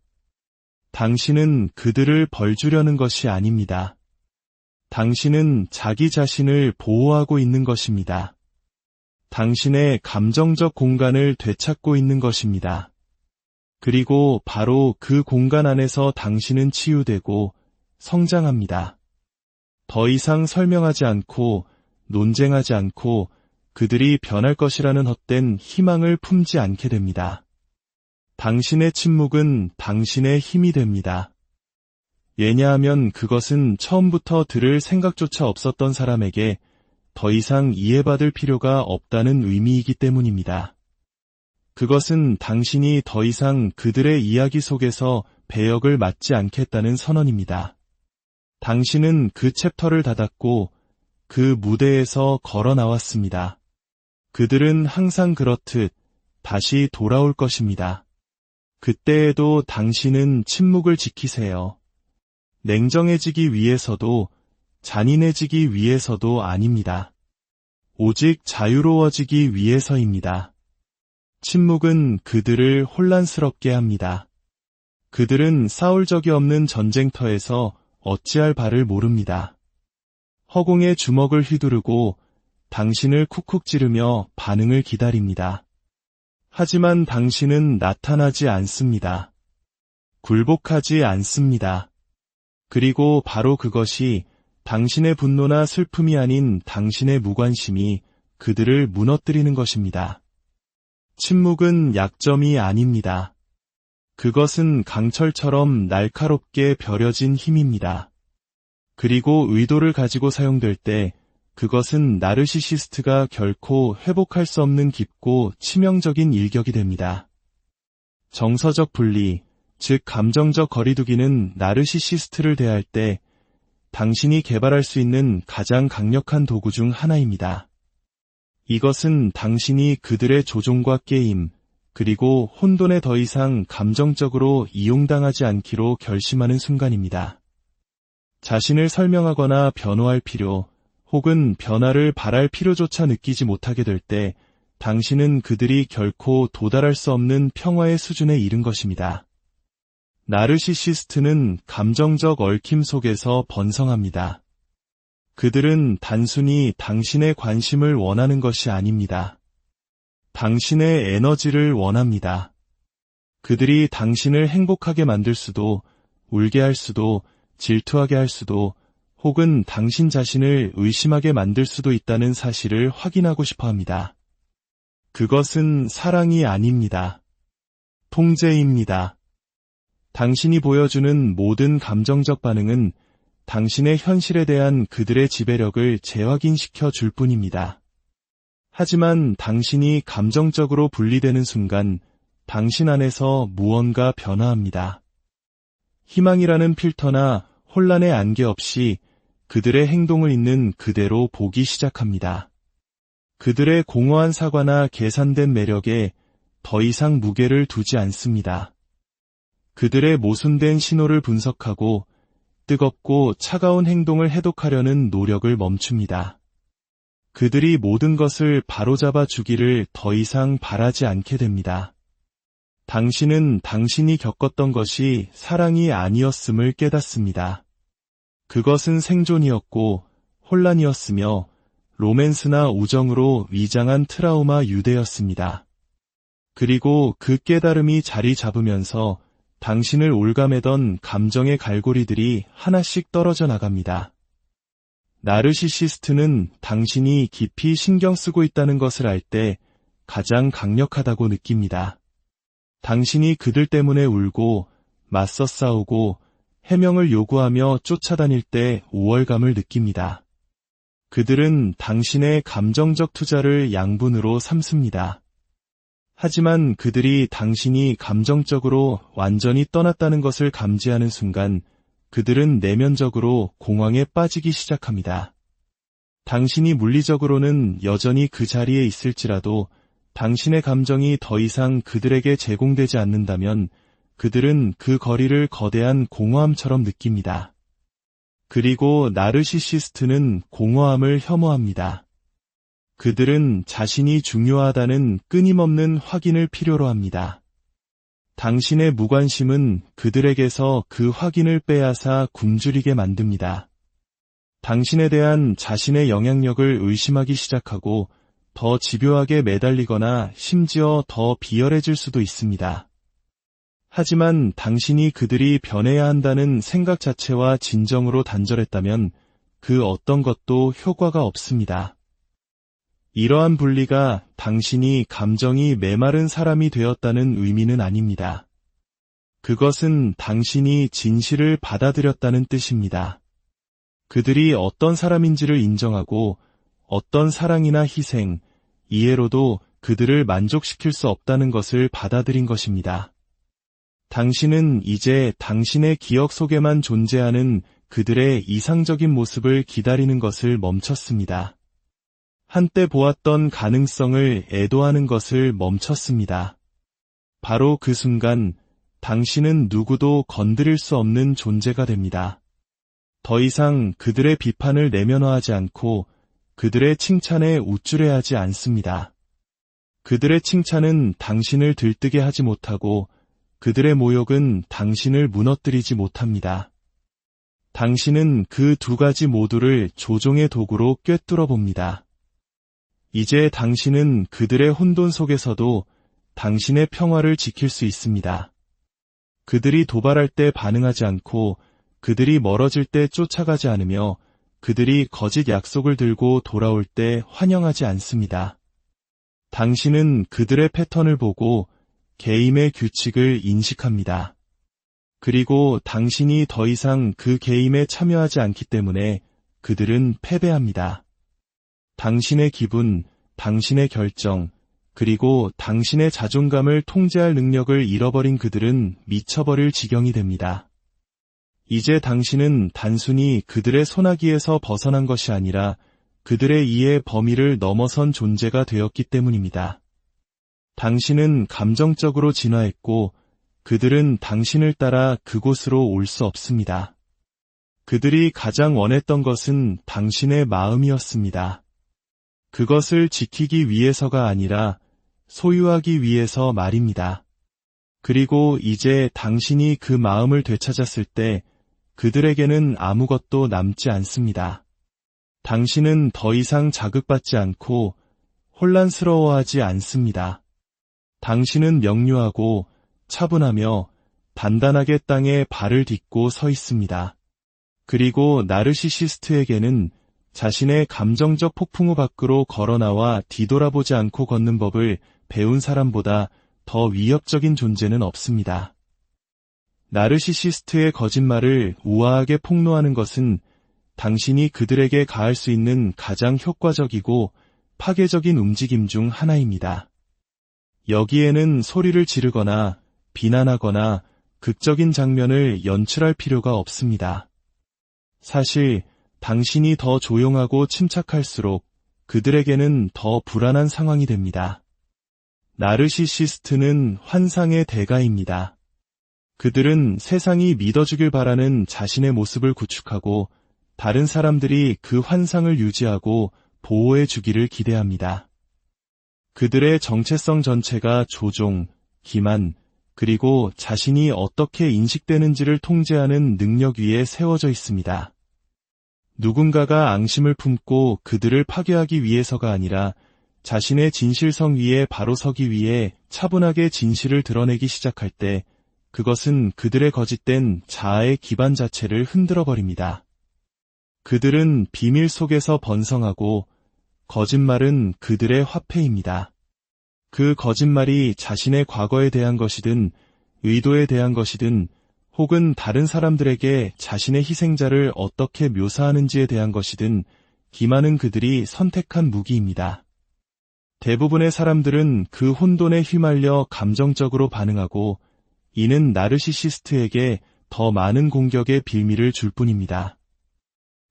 당신은 그들을 벌주려는 것이 아닙니다. 당신은 자기 자신을 보호하고 있는 것입니다. 당신의 감정적 공간을 되찾고 있는 것입니다. 그리고 바로 그 공간 안에서 당신은 치유되고 성장합니다. 더 이상 설명하지 않고 논쟁하지 않고 그들이 변할 것이라는 헛된 희망을 품지 않게 됩니다. 당신의 침묵은 당신의 힘이 됩니다. 왜냐하면 그것은 처음부터 들을 생각조차 없었던 사람에게 더 이상 이해받을 필요가 없다는 의미이기 때문입니다. 그것은 당신이 더 이상 그들의 이야기 속에서 배역을 맡지 않겠다는 선언입니다. 당신은 그 챕터를 닫았고 그 무대에서 걸어 나왔습니다. 그들은 항상 그렇듯 다시 돌아올 것입니다. 그때에도 당신은 침묵을 지키세요. 냉정해지기 위해서도 잔인해지기 위해서도 아닙니다. 오직 자유로워지기 위해서입니다. 침묵은 그들을 혼란스럽게 합니다. 그들은 싸울 적이 없는 전쟁터에서 어찌할 바를 모릅니다. 허공에 주먹을 휘두르고 당신을 쿡쿡 찌르며 반응을 기다립니다. 하지만 당신은 나타나지 않습니다. 굴복하지 않습니다. 그리고 바로 그것이 당신의 분노나 슬픔이 아닌 당신의 무관심이 그들을 무너뜨리는 것입니다. 침묵은 약점이 아닙니다. 그것은 강철처럼 날카롭게 벼려진 힘입니다. 그리고 의도를 가지고 사용될 때 그것은 나르시시스트가 결코 회복할 수 없는 깊고 치명적인 일격이 됩니다. 정서적 분리, 즉 감정적 거리두기는 나르시시스트를 대할 때 당신이 개발할 수 있는 가장 강력한 도구 중 하나입니다. 이것은 당신이 그들의 조종과 게임, 그리고 혼돈에 더 이상 감정적으로 이용당하지 않기로 결심하는 순간입니다. 자신을 설명하거나 변호할 필요, 혹은 변화를 바랄 필요조차 느끼지 못하게 될 때 당신은 그들이 결코 도달할 수 없는 평화의 수준에 이른 것입니다. 나르시시스트는 감정적 얽힘 속에서 번성합니다. 그들은 단순히 당신의 관심을 원하는 것이 아닙니다. 당신의 에너지를 원합니다. 그들이 당신을 행복하게 만들 수도, 울게 할 수도, 질투하게 할 수도, 혹은 당신 자신을 의심하게 만들 수도 있다는 사실을 확인하고 싶어 합니다. 그것은 사랑이 아닙니다. 통제입니다. 당신이 보여주는 모든 감정적 반응은 당신의 현실에 대한 그들의 지배력을 재확인시켜 줄 뿐입니다. 하지만 당신이 감정적으로 분리되는 순간 당신 안에서 무언가 변화합니다. 희망이라는 필터나 혼란의 안개 없이 그들의 행동을 있는 그대로 보기 시작합니다. 그들의 공허한 사과나 계산된 매력에 더 이상 무게를 두지 않습니다. 그들의 모순된 신호를 분석하고 뜨겁고 차가운 행동을 해독하려는 노력을 멈춥니다. 그들이 모든 것을 바로잡아 주기를 더 이상 바라지 않게 됩니다. 당신은 당신이 겪었던 것이 사랑이 아니었음을 깨닫습니다. 그것은 생존이었고 혼란이었으며 로맨스나 우정으로 위장한 트라우마 유대였습니다. 그리고 그 깨달음이 자리 잡으면서 당신을 올가매던 감정의 갈고리들이 하나씩 떨어져 나갑니다. 나르시시스트는 당신이 깊이 신경 쓰고 있다는 것을 알 때 가장 강력하다고 느낍니다. 당신이 그들 때문에 울고 맞서 싸우고 해명을 요구하며 쫓아다닐 때 우월감을 느낍니다. 그들은 당신의 감정적 투자를 양분으로 삼습니다. 하지만 그들이 당신이 감정적으로 완전히 떠났다는 것을 감지하는 순간 그들은 내면적으로 공황에 빠지기 시작합니다. 당신이 물리적으로는 여전히 그 자리에 있을지라도 당신의 감정이 더 이상 그들에게 제공되지 않는다면 그들은 그 거리를 거대한 공허함처럼 느낍니다. 그리고 나르시시스트는 공허함을 혐오합니다. 그들은 자신이 중요하다는 끊임없는 확인을 필요로 합니다. 당신의 무관심은 그들에게서 그 확인을 빼앗아 굶주리게 만듭니다. 당신에 대한 자신의 영향력을 의심하기 시작하고 더 집요하게 매달리거나 심지어 더 비열해질 수도 있습니다. 하지만 당신이 그들이 변해야 한다는 생각 자체와 진정으로 단절했다면 그 어떤 것도 효과가 없습니다. 이러한 분리가 당신이 감정이 메마른 사람이 되었다는 의미는 아닙니다. 그것은 당신이 진실을 받아들였다는 뜻입니다. 그들이 어떤 사람인지를 인정하고 어떤 사랑이나 희생, 이해로도 그들을 만족시킬 수 없다는 것을 받아들인 것입니다. 당신은 이제 당신의 기억 속에만 존재하는 그들의 이상적인 모습을 기다리는 것을 멈췄습니다. 한때 보았던 가능성을 애도하는 것을 멈췄습니다. 바로 그 순간 당신은 누구도 건드릴 수 없는 존재가 됩니다. 더 이상 그들의 비판을 내면화하지 않고 그들의 칭찬에 우쭐해하지 않습니다. 그들의 칭찬은 당신을 들뜨게 하지 못하고 그들의 모욕은 당신을 무너뜨리지 못합니다. 당신은 그 두 가지 모두를 조종의 도구로 꿰뚫어 봅니다. 이제 당신은 그들의 혼돈 속에서도 당신의 평화를 지킬 수 있습니다. 그들이 도발할 때 반응하지 않고 그들이 멀어질 때 쫓아가지 않으며 그들이 거짓 약속을 들고 돌아올 때 환영하지 않습니다. 당신은 그들의 패턴을 보고 게임의 규칙을 인식합니다. 그리고 당신이 더 이상 그 게임에 참여하지 않기 때문에 그들은 패배합니다. 당신의 기분, 당신의 결정, 그리고 당신의 자존감을 통제할 능력을 잃어버린 그들은 미쳐버릴 지경이 됩니다. 이제 당신은 단순히 그들의 소나기에서 벗어난 것이 아니라 그들의 이해 범위를 넘어선 존재가 되었기 때문입니다. 당신은 감정적으로 진화했고 그들은 당신을 따라 그곳으로 올 수 없습니다. 그들이 가장 원했던 것은 당신의 마음이었습니다. 그것을 지키기 위해서가 아니라 소유하기 위해서 말입니다. 그리고 이제 당신이 그 마음을 되찾았을 때 그들에게는 아무것도 남지 않습니다. 당신은 더 이상 자극받지 않고 혼란스러워하지 않습니다. 당신은 명료하고 차분하며 단단하게 땅에 발을 딛고 서 있습니다. 그리고 나르시시스트에게는 자신의 감정적 폭풍우 밖으로 걸어나와 뒤돌아보지 않고 걷는 법을 배운 사람보다 더 위협적인 존재는 없습니다. 나르시시스트의 거짓말을 우아하게 폭로하는 것은 당신이 그들에게 가할 수 있는 가장 효과적이고 파괴적인 움직임 중 하나입니다. 여기에는 소리를 지르거나 비난하거나 극적인 장면을 연출할 필요가 없습니다. 사실 당신이 더 조용하고 침착할수록 그들에게는 더 불안한 상황이 됩니다. 나르시시스트는 환상의 대가입니다. 그들은 세상이 믿어주길 바라는 자신의 모습을 구축하고 다른 사람들이 그 환상을 유지하고 보호해 주기를 기대합니다. 그들의 정체성 전체가 조종, 기만, 그리고 자신이 어떻게 인식되는지를 통제하는 능력 위에 세워져 있습니다. 누군가가 앙심을 품고 그들을 파괴하기 위해서가 아니라 자신의 진실성 위에 바로 서기 위해 차분하게 진실을 드러내기 시작할 때 그것은 그들의 거짓된 자아의 기반 자체를 흔들어 버립니다. 그들은 비밀 속에서 번성하고 거짓말은 그들의 화폐입니다. 그 거짓말이 자신의 과거에 대한 것이든 의도에 대한 것이든 혹은 다른 사람들에게 자신의 희생자를 어떻게 묘사하는지에 대한 것이든 기만은 그들이 선택한 무기입니다. 대부분의 사람들은 그 혼돈에 휘말려 감정적으로 반응하고 이는 나르시시스트에게 더 많은 공격의 빌미를 줄 뿐입니다.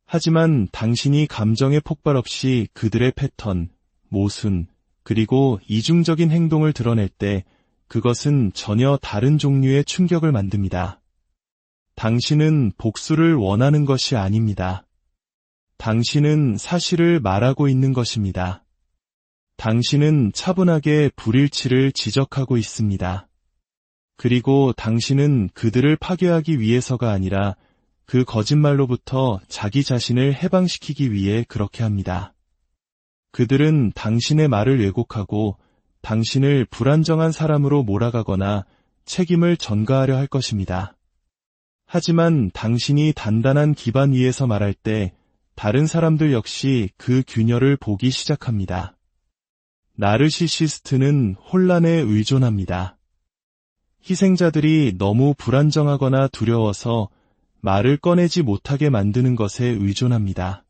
하지만 당신이 감정의 폭발 없이 그들의 패턴, 모순, 그리고 이중적인 행동을 드러낼 때 그것은 전혀 다른 종류의 충격을 만듭니다. 당신은 복수를 원하는 것이 아닙니다. 당신은 사실을 말하고 있는 것입니다. 당신은 차분하게 불일치를 지적하고 있습니다. 그리고 당신은 그들을 파괴하기 위해서가 아니라 그 거짓말로부터 자기 자신을 해방시키기 위해 그렇게 합니다. 그들은 당신의 말을 왜곡하고 당신을 불안정한 사람으로 몰아가거나 책임을 전가하려 할 것입니다. 하지만 당신이 단단한 기반 위에서 말할 때 다른 사람들 역시 그 균열을 보기 시작합니다. 나르시시스트는 혼란에 의존합니다. 희생자들이 너무 불안정하거나 두려워서 말을 꺼내지 못하게 만드는 것에 의존합니다.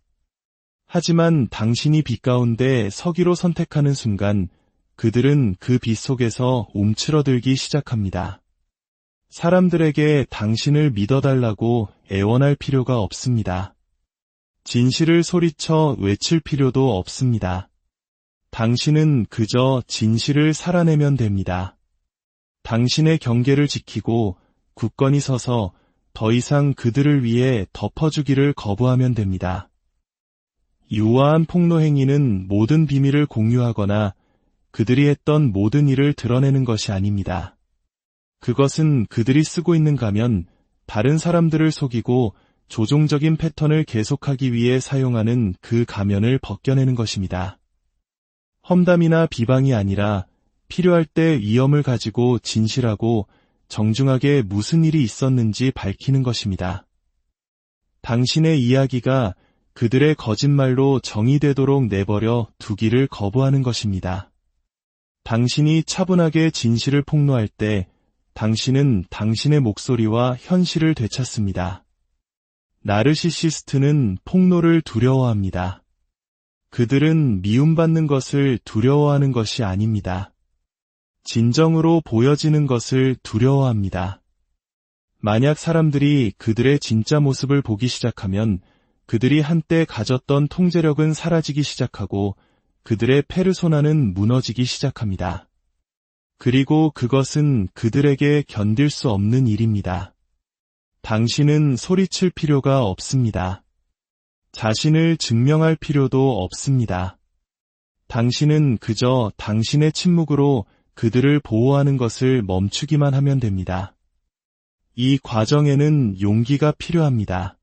하지만 당신이 빛 가운데 서기로 선택하는 순간 그들은 그 빛 속에서 움츠러들기 시작합니다. 사람들에게 당신을 믿어달라고 애원할 필요가 없습니다. 진실을 소리쳐 외칠 필요도 없습니다. 당신은 그저 진실을 살아내면 됩니다. 당신의 경계를 지키고 굳건히 서서 더 이상 그들을 위해 덮어주기를 거부하면 됩니다. 유아한 폭로 행위는 모든 비밀을 공유하거나 그들이 했던 모든 일을 드러내는 것이 아닙니다. 그것은 그들이 쓰고 있는 가면, 다른 사람들을 속이고 조종적인 패턴을 계속하기 위해 사용하는 그 가면을 벗겨내는 것입니다. 험담이나 비방이 아니라 필요할 때 위험을 가지고 진실하고 정중하게 무슨 일이 있었는지 밝히는 것입니다. 당신의 이야기가 그들의 거짓말로 정의되도록 내버려 두기를 거부하는 것입니다. 당신이 차분하게 진실을 폭로할 때 당신은 당신의 목소리와 현실을 되찾습니다. 나르시시스트는 폭로를 두려워합니다. 그들은 미움받는 것을 두려워하는 것이 아닙니다. 진정으로 보여지는 것을 두려워합니다. 만약 사람들이 그들의 진짜 모습을 보기 시작하면 그들이 한때 가졌던 통제력은 사라지기 시작하고 그들의 페르소나는 무너지기 시작합니다. 그리고 그것은 그들에게 견딜 수 없는 일입니다. 당신은 소리칠 필요가 없습니다. 자신을 증명할 필요도 없습니다. 당신은 그저 당신의 침묵으로 그들을 보호하는 것을 멈추기만 하면 됩니다. 이 과정에는 용기가 필요합니다.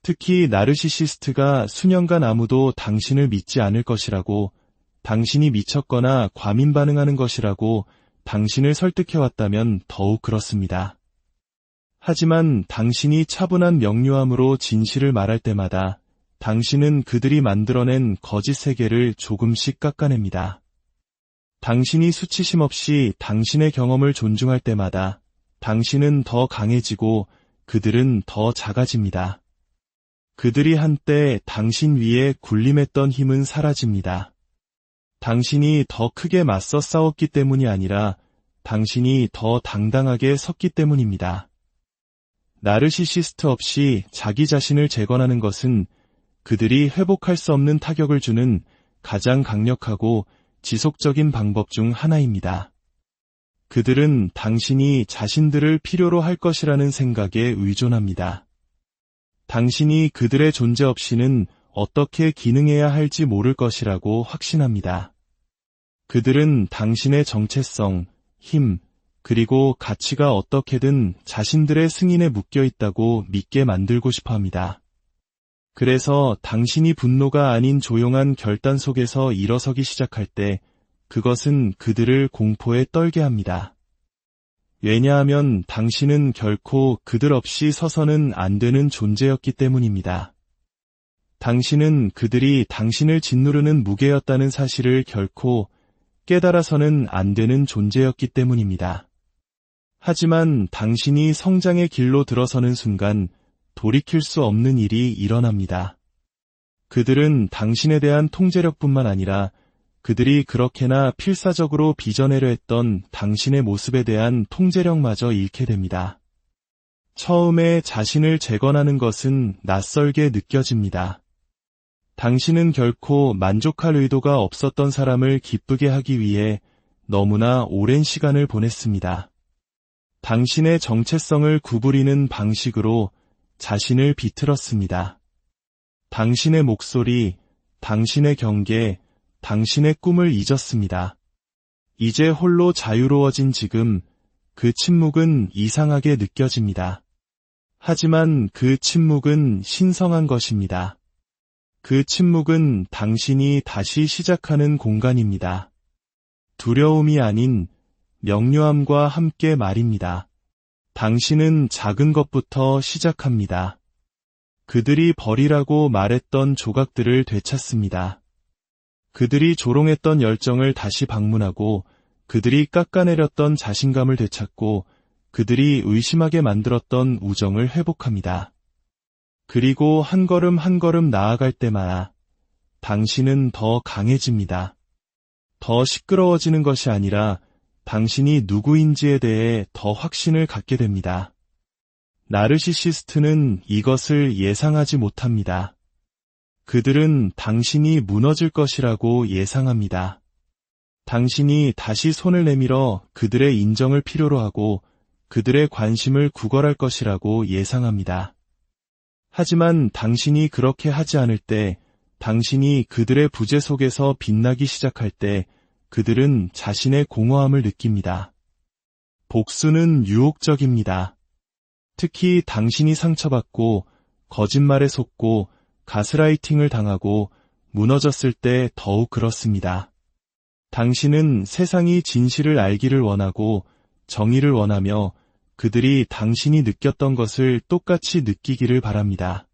특히 나르시시스트가 수년간 아무도 당신을 믿지 않을 것이라고, 당신이 미쳤거나 과민 반응하는 것이라고 당신을 설득해왔다면 더욱 그렇습니다. 하지만 당신이 차분한 명료함으로 진실을 말할 때마다 당신은 그들이 만들어낸 거짓 세계를 조금씩 깎아냅니다. 당신이 수치심 없이 당신의 경험을 존중할 때마다 당신은 더 강해지고 그들은 더 작아집니다. 그들이 한때 당신 위에 군림했던 힘은 사라집니다. 당신이 더 크게 맞서 싸웠기 때문이 아니라 당신이 더 당당하게 섰기 때문입니다. 나르시시스트 없이 자기 자신을 재건하는 것은 그들이 회복할 수 없는 타격을 주는 가장 강력하고 지속적인 방법 중 하나입니다. 그들은 당신이 자신들을 필요로 할 것이라는 생각에 의존합니다. 당신이 그들의 존재 없이는 어떻게 기능해야 할지 모를 것이라고 확신합니다. 그들은 당신의 정체성, 힘, 그리고 가치가 어떻게든 자신들의 승인에 묶여 있다고 믿게 만들고 싶어 합니다. 그래서 당신이 분노가 아닌 조용한 결단 속에서 일어서기 시작할 때 그것은 그들을 공포에 떨게 합니다. 왜냐하면 당신은 결코 그들 없이 서서는 안 되는 존재였기 때문입니다. 당신은 그들이 당신을 짓누르는 무게였다는 사실을 결코 깨달아서는 안 되는 존재였기 때문입니다. 하지만 당신이 성장의 길로 들어서는 순간 돌이킬 수 없는 일이 일어납니다. 그들은 당신에 대한 통제력뿐만 아니라 그들이 그렇게나 필사적으로 빚어내려 했던 당신의 모습에 대한 통제력마저 잃게 됩니다. 처음에 자신을 재건하는 것은 낯설게 느껴집니다. 당신은 결코 만족할 의도가 없었던 사람을 기쁘게 하기 위해 너무나 오랜 시간을 보냈습니다. 당신의 정체성을 구부리는 방식으로 자신을 비틀었습니다. 당신의 목소리, 당신의 경계, 당신의 꿈을 잊었습니다. 이제 홀로 자유로워진 지금 그 침묵은 이상하게 느껴집니다. 하지만 그 침묵은 신성한 것입니다. 그 침묵은 당신이 다시 시작하는 공간입니다. 두려움이 아닌 명료함과 함께 말입니다. 당신은 작은 것부터 시작합니다. 그들이 버리라고 말했던 조각들을 되찾습니다. 그들이 조롱했던 열정을 다시 방문하고 그들이 깎아내렸던 자신감을 되찾고 그들이 의심하게 만들었던 우정을 회복합니다. 그리고 한 걸음 한 걸음 나아갈 때마다 당신은 더 강해집니다. 더 시끄러워지는 것이 아니라 당신이 누구인지에 대해 더 확신을 갖게 됩니다. 나르시시스트는 이것을 예상하지 못합니다. 그들은 당신이 무너질 것이라고 예상합니다. 당신이 다시 손을 내밀어 그들의 인정을 필요로 하고 그들의 관심을 구걸할 것이라고 예상합니다. 하지만 당신이 그렇게 하지 않을 때, 당신이 그들의 부재 속에서 빛나기 시작할 때 그들은 자신의 공허함을 느낍니다. 복수는 유혹적입니다. 특히 당신이 상처받고 거짓말에 속고 가스라이팅을 당하고 무너졌을 때 더욱 그렇습니다. 당신은 세상이 진실을 알기를 원하고 정의를 원하며 그들이 당신이 느꼈던 것을 똑같이 느끼기를 바랍니다.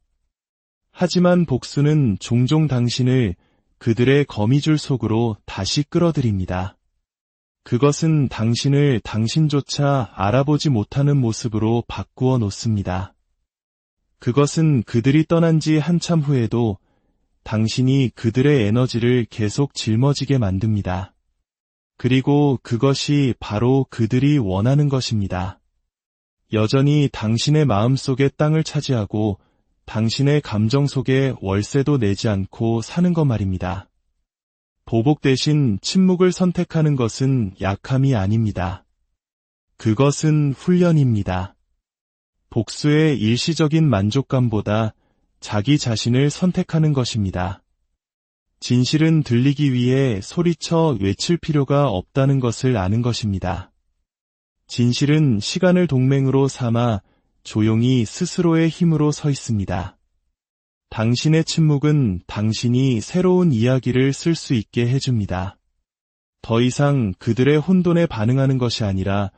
하지만 복수는 종종 당신을 그들의 거미줄 속으로 다시 끌어들입니다. 그것은 당신을 당신조차 알아보지 못하는 모습으로 바꾸어 놓습니다. 그것은 그들이 떠난 지 한참 후에도 당신이 그들의 에너지를 계속 짊어지게 만듭니다. 그리고 그것이 바로 그들이 원하는 것입니다. 여전히 당신의 마음속의 땅을 차지하고 당신의 감정 속에 월세도 내지 않고 사는 것 말입니다. 보복 대신 침묵을 선택하는 것은 약함이 아닙니다. 그것은 훈련입니다. 복수의 일시적인 만족감보다 자기 자신을 선택하는 것입니다. 진실은 들리기 위해 소리쳐 외칠 필요가 없다는 것을 아는 것입니다. 진실은 시간을 동맹으로 삼아 조용히 스스로의 힘으로 서 있습니다. 당신의 침묵은 당신이 새로운 이야기를 쓸 수 있게 해줍니다. 더 이상 그들의 혼돈에 반응하는 것이 아니라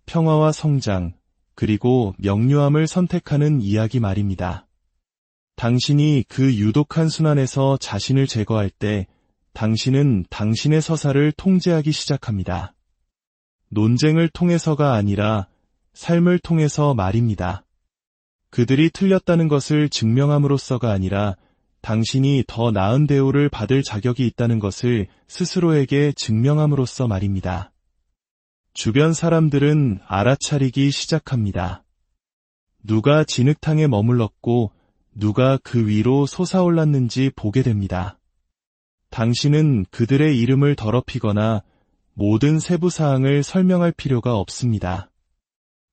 평화와 성장, 그리고 명료함을 선택하는 이야기 말입니다. 당신이 그 유독한 순환에서 자신을 제거할 때 당신은 당신의 서사를 통제하기 시작합니다. 논쟁을 통해서가 아니라 삶을 통해서 말입니다. 그들이 틀렸다는 것을 증명함으로써가 아니라 당신이 더 나은 대우를 받을 자격이 있다는 것을 스스로에게 증명함으로써 말입니다. 주변 사람들은 알아차리기 시작합니다. 누가 진흙탕에 머물렀고 누가 그 위로 솟아올랐는지 보게 됩니다. 당신은 그들의 이름을 더럽히거나 모든 세부 사항을 설명할 필요가 없습니다.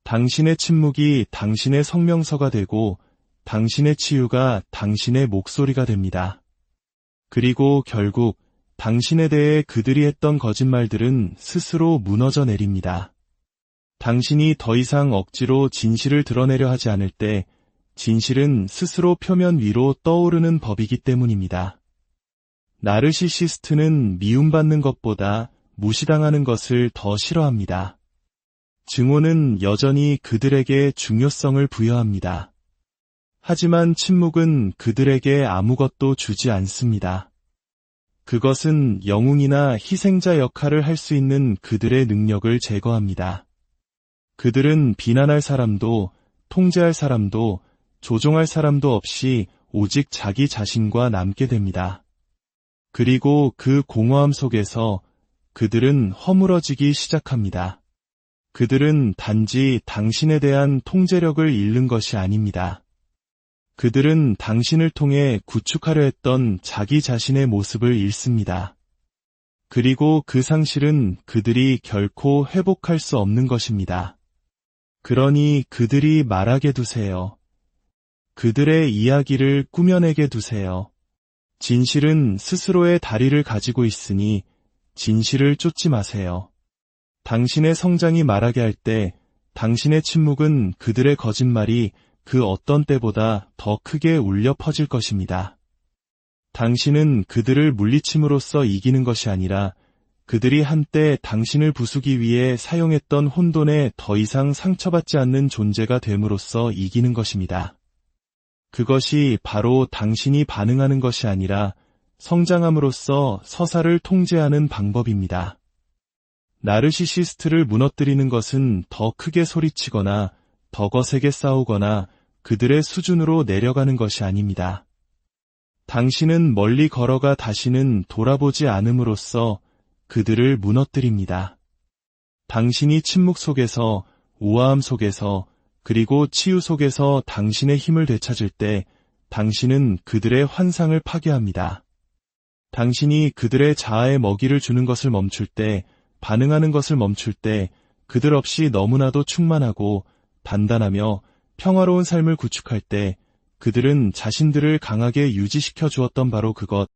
당신의 침묵이 당신의 성명서가 되고 당신의 치유가 당신의 목소리가 됩니다. 그리고 결국 당신에 대해 그들이 했던 거짓말들은 스스로 무너져 내립니다. 당신이 더 이상 억지로 진실을 드러내려 하지 않을 때 진실은 스스로 표면 위로 떠오르는 법이기 때문입니다. 나르시시스트는 미움받는 것보다 무시당하는 것을 더 싫어합니다. 증오는 여전히 그들에게 중요성을 부여합니다. 하지만 침묵은 그들에게 아무것도 주지 않습니다. 그것은 영웅이나 희생자 역할을 할 수 있는 그들의 능력을 제거합니다. 그들은 비난할 사람도, 통제할 사람도, 조종할 사람도 없이 오직 자기 자신과 남게 됩니다. 그리고 그 공허함 속에서 그들은 허물어지기 시작합니다. 그들은 단지 당신에 대한 통제력을 잃는 것이 아닙니다. 그들은 당신을 통해 구축하려 했던 자기 자신의 모습을 잃습니다. 그리고 그 상실은 그들이 결코 회복할 수 없는 것입니다. 그러니 그들이 말하게 두세요. 그들의 이야기를 꾸며내게 두세요. 진실은 스스로의 다리를 가지고 있으니 진실을 쫓지 마세요. 당신의 성장이 말하게 할 때 당신의 침묵은 그들의 거짓말이 그 어떤 때보다 더 크게 울려 퍼질 것입니다. 당신은 그들을 물리침으로써 이기는 것이 아니라 그들이 한때 당신을 부수기 위해 사용했던 혼돈에 더 이상 상처받지 않는 존재가 됨으로써 이기는 것입니다. 그것이 바로 당신이 반응하는 것이 아니라 성장함으로써 서사를 통제하는 방법입니다. 나르시시스트를 무너뜨리는 것은 더 크게 소리치거나 더 거세게 싸우거나 그들의 수준으로 내려가는 것이 아닙니다. 당신은 멀리 걸어가 다시는 돌아보지 않음으로써 그들을 무너뜨립니다. 당신이 침묵 속에서, 우아함 속에서, 그리고 치유 속에서 당신의 힘을 되찾을 때 당신은 그들의 환상을 파괴합니다. 당신이 그들의 자아에 먹이를 주는 것을 멈출 때, 반응하는 것을 멈출 때, 그들 없이 너무나도 충만하고 단단하며 평화로운 삶을 구축할 때, 그들은 자신들을 강하게 유지시켜 주었던 바로 그것,